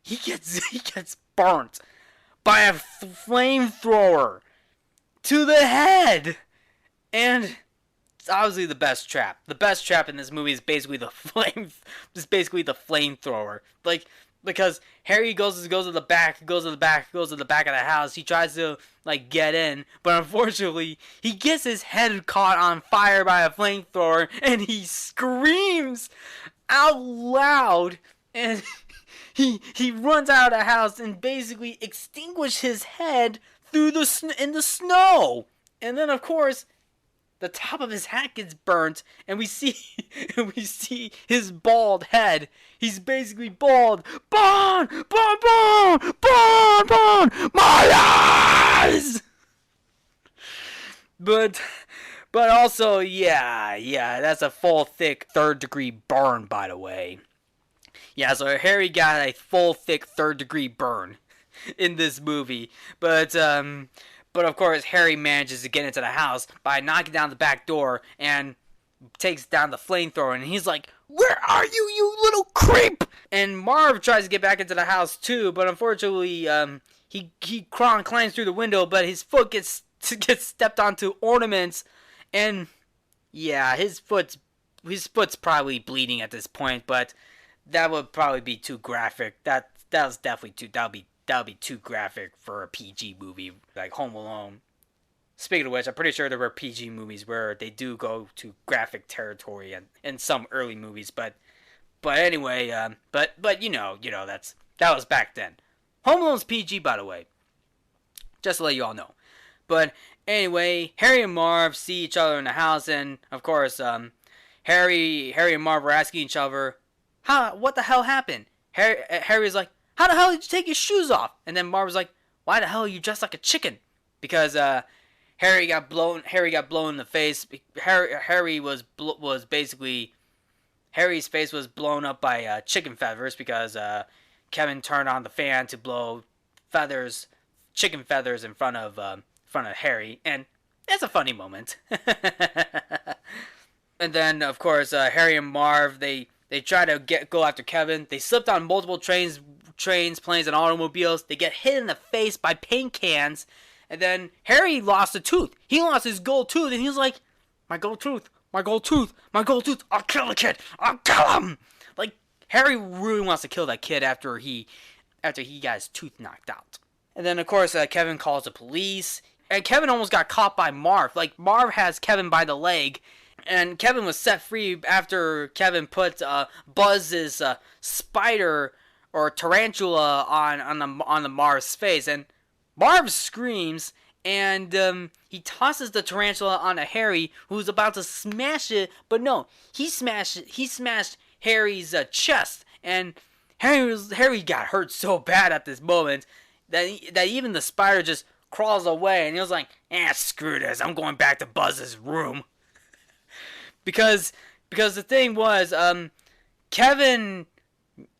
he gets burnt by a flamethrower to the head. And it's obviously the best trap. The best trap in this movie is basically the flamethrower. Like, because Harry goes to the back of the house. He tries to like get in, but unfortunately, he gets his head caught on fire by a flamethrower, and he screams out loud, and he runs out of the house and basically extinguishes his head in the snow. And then, of course, the top of his hat gets burnt, and we see his bald head. He's basically bald. Bond, my eyes. But also, yeah, that's a full thick 3rd-degree burn, by the way. Yeah, so Harry got a full thick 3rd-degree burn in this movie, but of course, Harry manages to get into the house by knocking down the back door and takes down the flamethrower. And he's like, "Where are you, you little creep?" And Marv tries to get back into the house too, but unfortunately, he climbs through the window, but his foot gets stepped onto ornaments, and yeah, his foot's probably bleeding at this point. But that would probably be too graphic. That was definitely too. That would be too graphic for a PG movie like Home Alone. Speaking of which, I'm pretty sure there were PG movies where they do go to graphic territory in some early movies, but anyway, but you know that was back then. Home Alone's PG, by the way, just to let you all know. But anyway, Harry and Marv see each other in the house, and of course, Harry and Marv are asking each other, what the hell happened? Harry's like, "How the hell did you take your shoes off?" And then Marv was like, "Why the hell are you dressed like a chicken?" Because Harry got blown in the face. Harry's face was blown up by chicken feathers because Kevin turned on the fan to blow chicken feathers in front of Harry, and it's a funny moment. And then, of course, Harry and Marv, they They try to go after Kevin. They slipped on multiple trains, planes, and automobiles. They get hit in the face by paint cans. And then Harry lost a tooth. He lost his gold tooth, and he was like, my gold tooth, my gold tooth, my gold tooth. I'll kill the kid. I'll kill him. Like, Harry really wants to kill that kid after he got his tooth knocked out. And then, of course, Kevin calls the police. And Kevin almost got caught by Marv. Like, Marv has Kevin by the leg. And Kevin was set free after Kevin put Buzz's spider or tarantula on the Marv's face. And Marv screams, and he tosses the tarantula onto Harry, who's about to smash it. But no, he smashed Harry's chest. And Harry got hurt so bad at this moment that even the spider just crawls away. And he was like, screw this. I'm going back to Buzz's room. Because the thing was, Kevin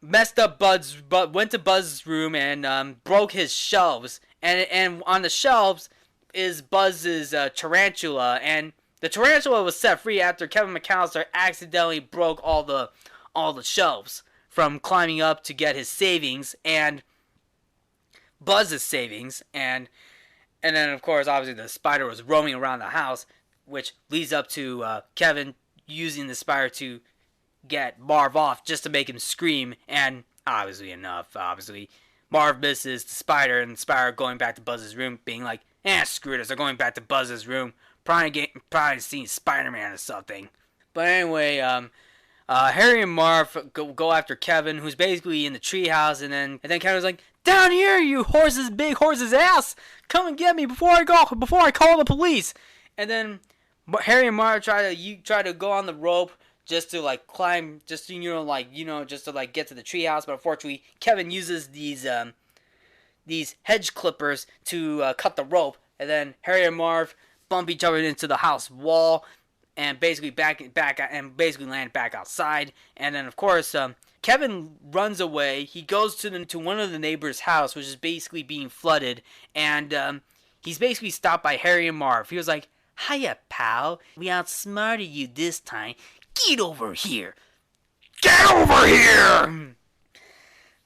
messed up went to Buzz's room and broke his shelves. And on the shelves is Buzz's tarantula. And the tarantula was set free after Kevin McAllister accidentally broke all the shelves from climbing up to get his savings and Buzz's savings. And then, of course, obviously the spider was roaming around the house, which leads up to Kevin using the spider to get Marv off just to make him scream. And obviously Marv misses the spider, and the spider going back to Buzz's room, being like, screw this, they're going back to Buzz's room. Probably seeing Spider-Man or something. But anyway, Harry and Marv go after Kevin, who's basically in the treehouse, and then Kevin was like, down here, you big horse's ass! Come and get me before I call the police! And then Harry and Marv try to go on the rope just to like climb, just to get to the treehouse. But unfortunately, Kevin uses these hedge clippers to cut the rope, and then Harry and Marv bump each other into the house wall, and basically land back outside. And then of course, Kevin runs away. He goes to one of the neighbors' house, which is basically being flooded, and he's basically stopped by Harry and Marv. He was like, hiya, pal. We outsmarted you this time. Get over here. Get over here!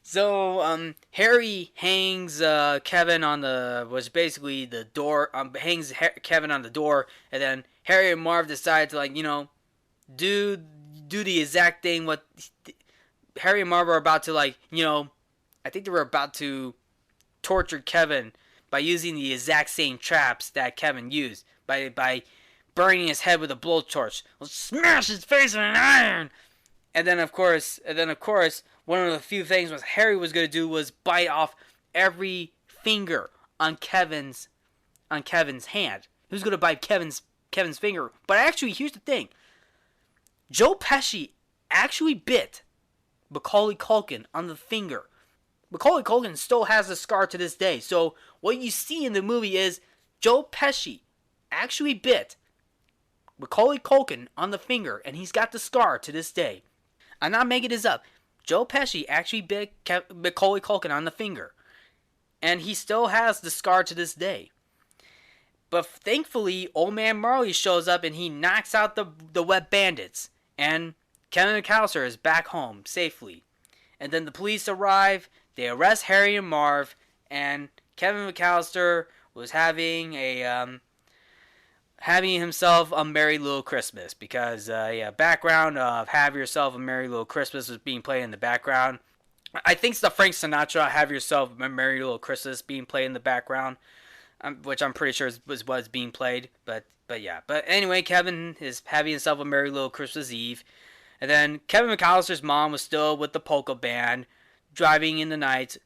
So, Harry hangs Kevin on the door, hangs Kevin on the door, and then Harry and Marv decide to, do the exact thing what Harry and Marv are about to, I think they were about to torture Kevin by using the exact same traps that Kevin used, by burning his head with a blowtorch. We'll smash his face with an iron! And then, of course, one of the few things what Harry was going to do was bite off every finger on Kevin's hand. He was going to bite Kevin's finger. But actually, here's the thing. Joe Pesci actually bit Macaulay Culkin on the finger. Macaulay Culkin still has the scar to this day. So, what you see in the movie is Joe Pesci actually bit Macaulay Culkin on the finger, and he's got the scar to this day. I'm not making this up. Joe Pesci actually bit Macaulay Culkin on the finger, and he still has the scar to this day. But thankfully, Old Man Marley shows up, and he knocks out the wet bandits, and Kevin McAllister is back home safely. And then the police arrive, they arrest Harry and Marv, and Kevin McAllister was having himself a Merry Little Christmas, because background of Have Yourself a Merry Little Christmas was being played in the background. I think it's the Frank Sinatra Have Yourself a Merry Little Christmas being played in the background, which I'm pretty sure was what's being played. But anyway, Kevin is having himself a Merry Little Christmas Eve, and then Kevin McAllister's mom was still with the polka band, driving in the night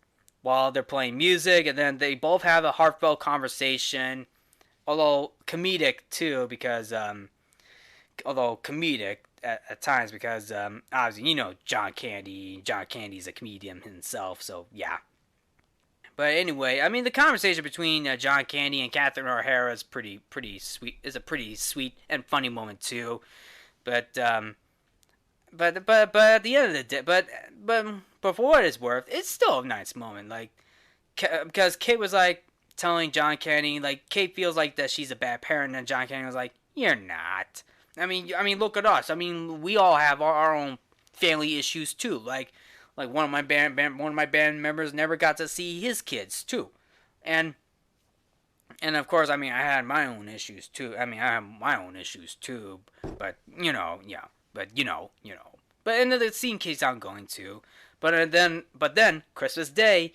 while they're playing music, and then they both have a heartfelt conversation. Although comedic too, because at times, because obviously John Candy's a comedian himself, so yeah. But anyway, I mean the conversation between John Candy and Catherine O'Hara is pretty sweet. Is a pretty sweet and funny moment too. But at the end of the day, but for what it's worth, it's still a nice moment. Like, because Kate was like telling John Candy, like, Kate feels like that she's a bad parent, and John Candy was like, you're not. I mean, look at us. I mean, we all have our own family issues too. Like one of my band members never got to see his kids too, and of course, I mean, I had my own issues too. I mean, I have my own issues too, but yeah, but but and the scene keeps on going too. But then Christmas Day,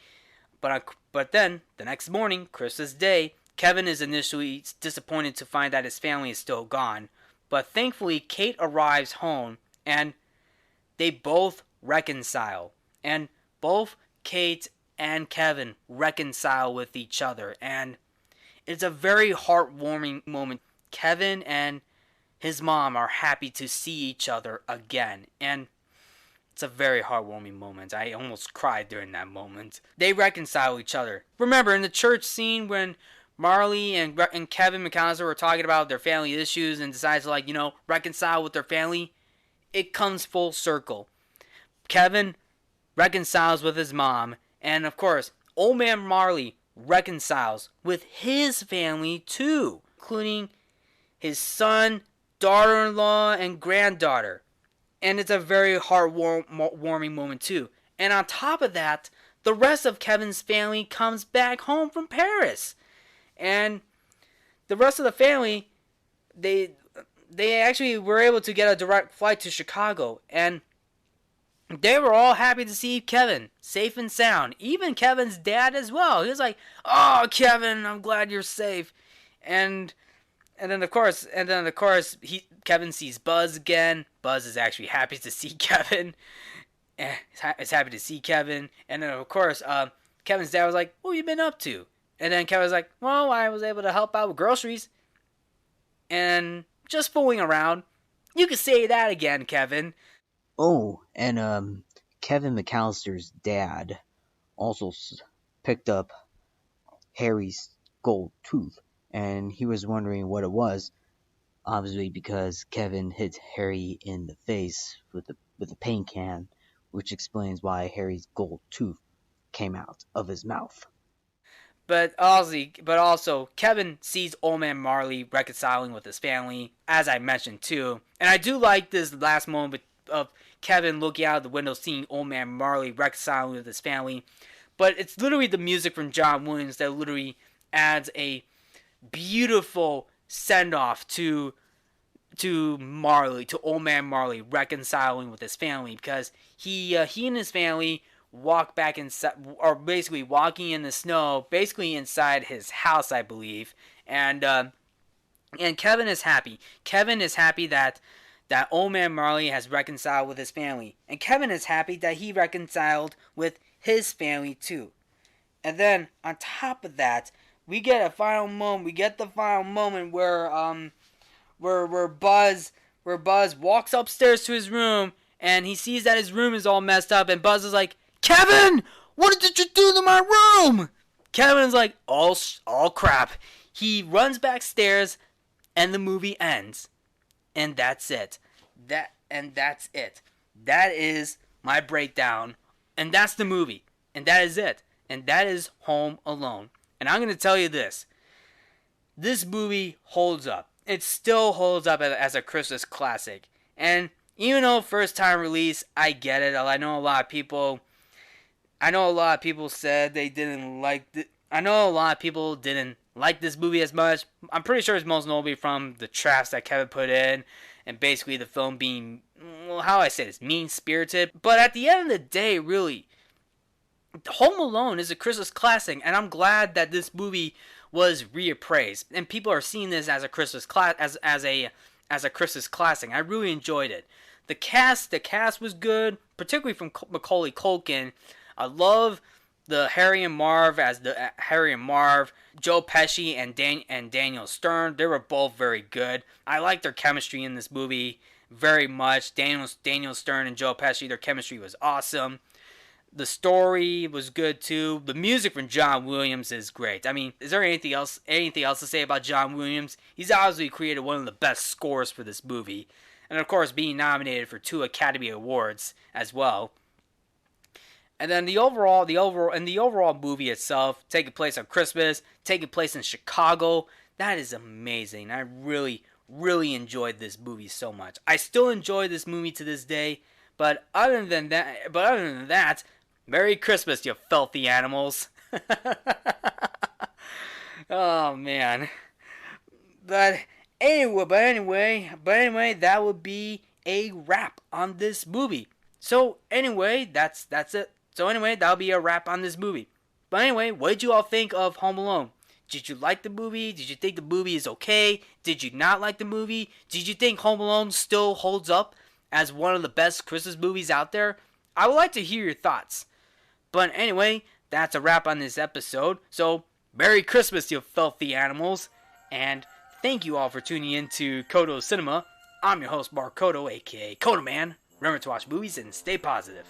but then the next morning, Christmas Day, Kevin is initially disappointed to find that his family is still gone, but thankfully Kate arrives home and they both reconcile, and both Kate and Kevin reconcile with each other, and it's a very heartwarming moment. Kevin and his mom are happy to see each other again, and it's a very heartwarming moment. I almost cried during that moment. They reconcile each other. Remember, in the church scene when Marley and Kevin McAllister were talking about their family issues and decides to, reconcile with their family, it comes full circle. Kevin reconciles with his mom, and of course, old man Marley reconciles with his family too, including his son, daughter-in-law, and granddaughter. And it's a very heartwarming moment too. And on top of that, the rest of Kevin's family comes back home from Paris. And the rest of the family, they actually were able to get a direct flight to Chicago, and they were all happy to see Kevin safe and sound. Even Kevin's dad as well. He was like, "Oh, Kevin, I'm glad you're safe." And then of course, Kevin sees Buzz again. Buzz is actually happy to see Kevin. Is happy to see Kevin. And then of course, Kevin's dad was like, "What have you been up to?" And then Kevin was like, "Well, I was able to help out with groceries and just fooling around." You could say that again, Kevin. Oh, and Kevin McAllister's dad also picked up Harry's gold tooth, and he was wondering what it was. Obviously, because Kevin hit Harry in the face with a paint can, which explains why Harry's gold tooth came out of his mouth. But also, Kevin sees Old Man Marley reconciling with his family, as I mentioned too. And I do like this last moment of Kevin looking out the window, seeing Old Man Marley reconciling with his family. But it's literally the music from John Williams that literally adds a beautiful send off to Marley, to Old Man Marley reconciling with his family, because he and his family walk back inside, or basically walking in the snow, basically inside his house, I believe, and Kevin is happy. Kevin is happy that Old Man Marley has reconciled with his family, and Kevin is happy that he reconciled with his family too. And then on top of that, we get the final moment where Buzz walks upstairs to his room, and he sees that his room is all messed up, and Buzz is like, "Kevin, what did you do to my room?" Kevin's like, all crap. He runs backstairs, and the movie ends. And that's it. That's it. That is my breakdown. And that's the movie. And that is it. And that is Home Alone. And I'm going to tell you this. This movie holds up. It still holds up as a Christmas classic. And even though first time release, I get it. I know a lot of people said they didn't like I know a lot of people didn't like this movie as much. I'm pretty sure it's most notably from the traps that Kevin put in, and basically the film being, well, how I say this, mean-spirited. But at the end of the day, really, Home Alone is a Christmas classic, and I'm glad that this movie was reappraised, and people are seeing this as a Christmas as a Christmas classic. I really enjoyed it. The cast was good, particularly from Macaulay Culkin. I love the Harry and Marv Joe Pesci and Daniel Stern. They were both very good. I like their chemistry in this movie very much. Daniel Stern and Joe Pesci, their chemistry was awesome. The story was good too. The music from John Williams is great. I mean, is there anything else to say about John Williams? He's obviously created one of the best scores for this movie, and of course being nominated for 2 Academy Awards as well. And then the overall movie itself, taking place on Christmas, taking place in Chicago, that is amazing. I really, really enjoyed this movie so much. I still enjoy this movie to this day, But other than that, Merry Christmas, you filthy animals. Oh man. But anyway, that would be a wrap on this movie. So anyway, that's it. So anyway, that'll be a wrap on this movie. But anyway, what did you all think of Home Alone? Did you like the movie? Did you think the movie is okay? Did you not like the movie? Did you think Home Alone still holds up as one of the best Christmas movies out there? I would like to hear your thoughts. But anyway, that's a wrap on this episode. So, Merry Christmas, you filthy animals. And thank you all for tuning in to Codo Cinema. I'm your host, Mark Codo, aka Codoman. Remember to watch movies and stay positive.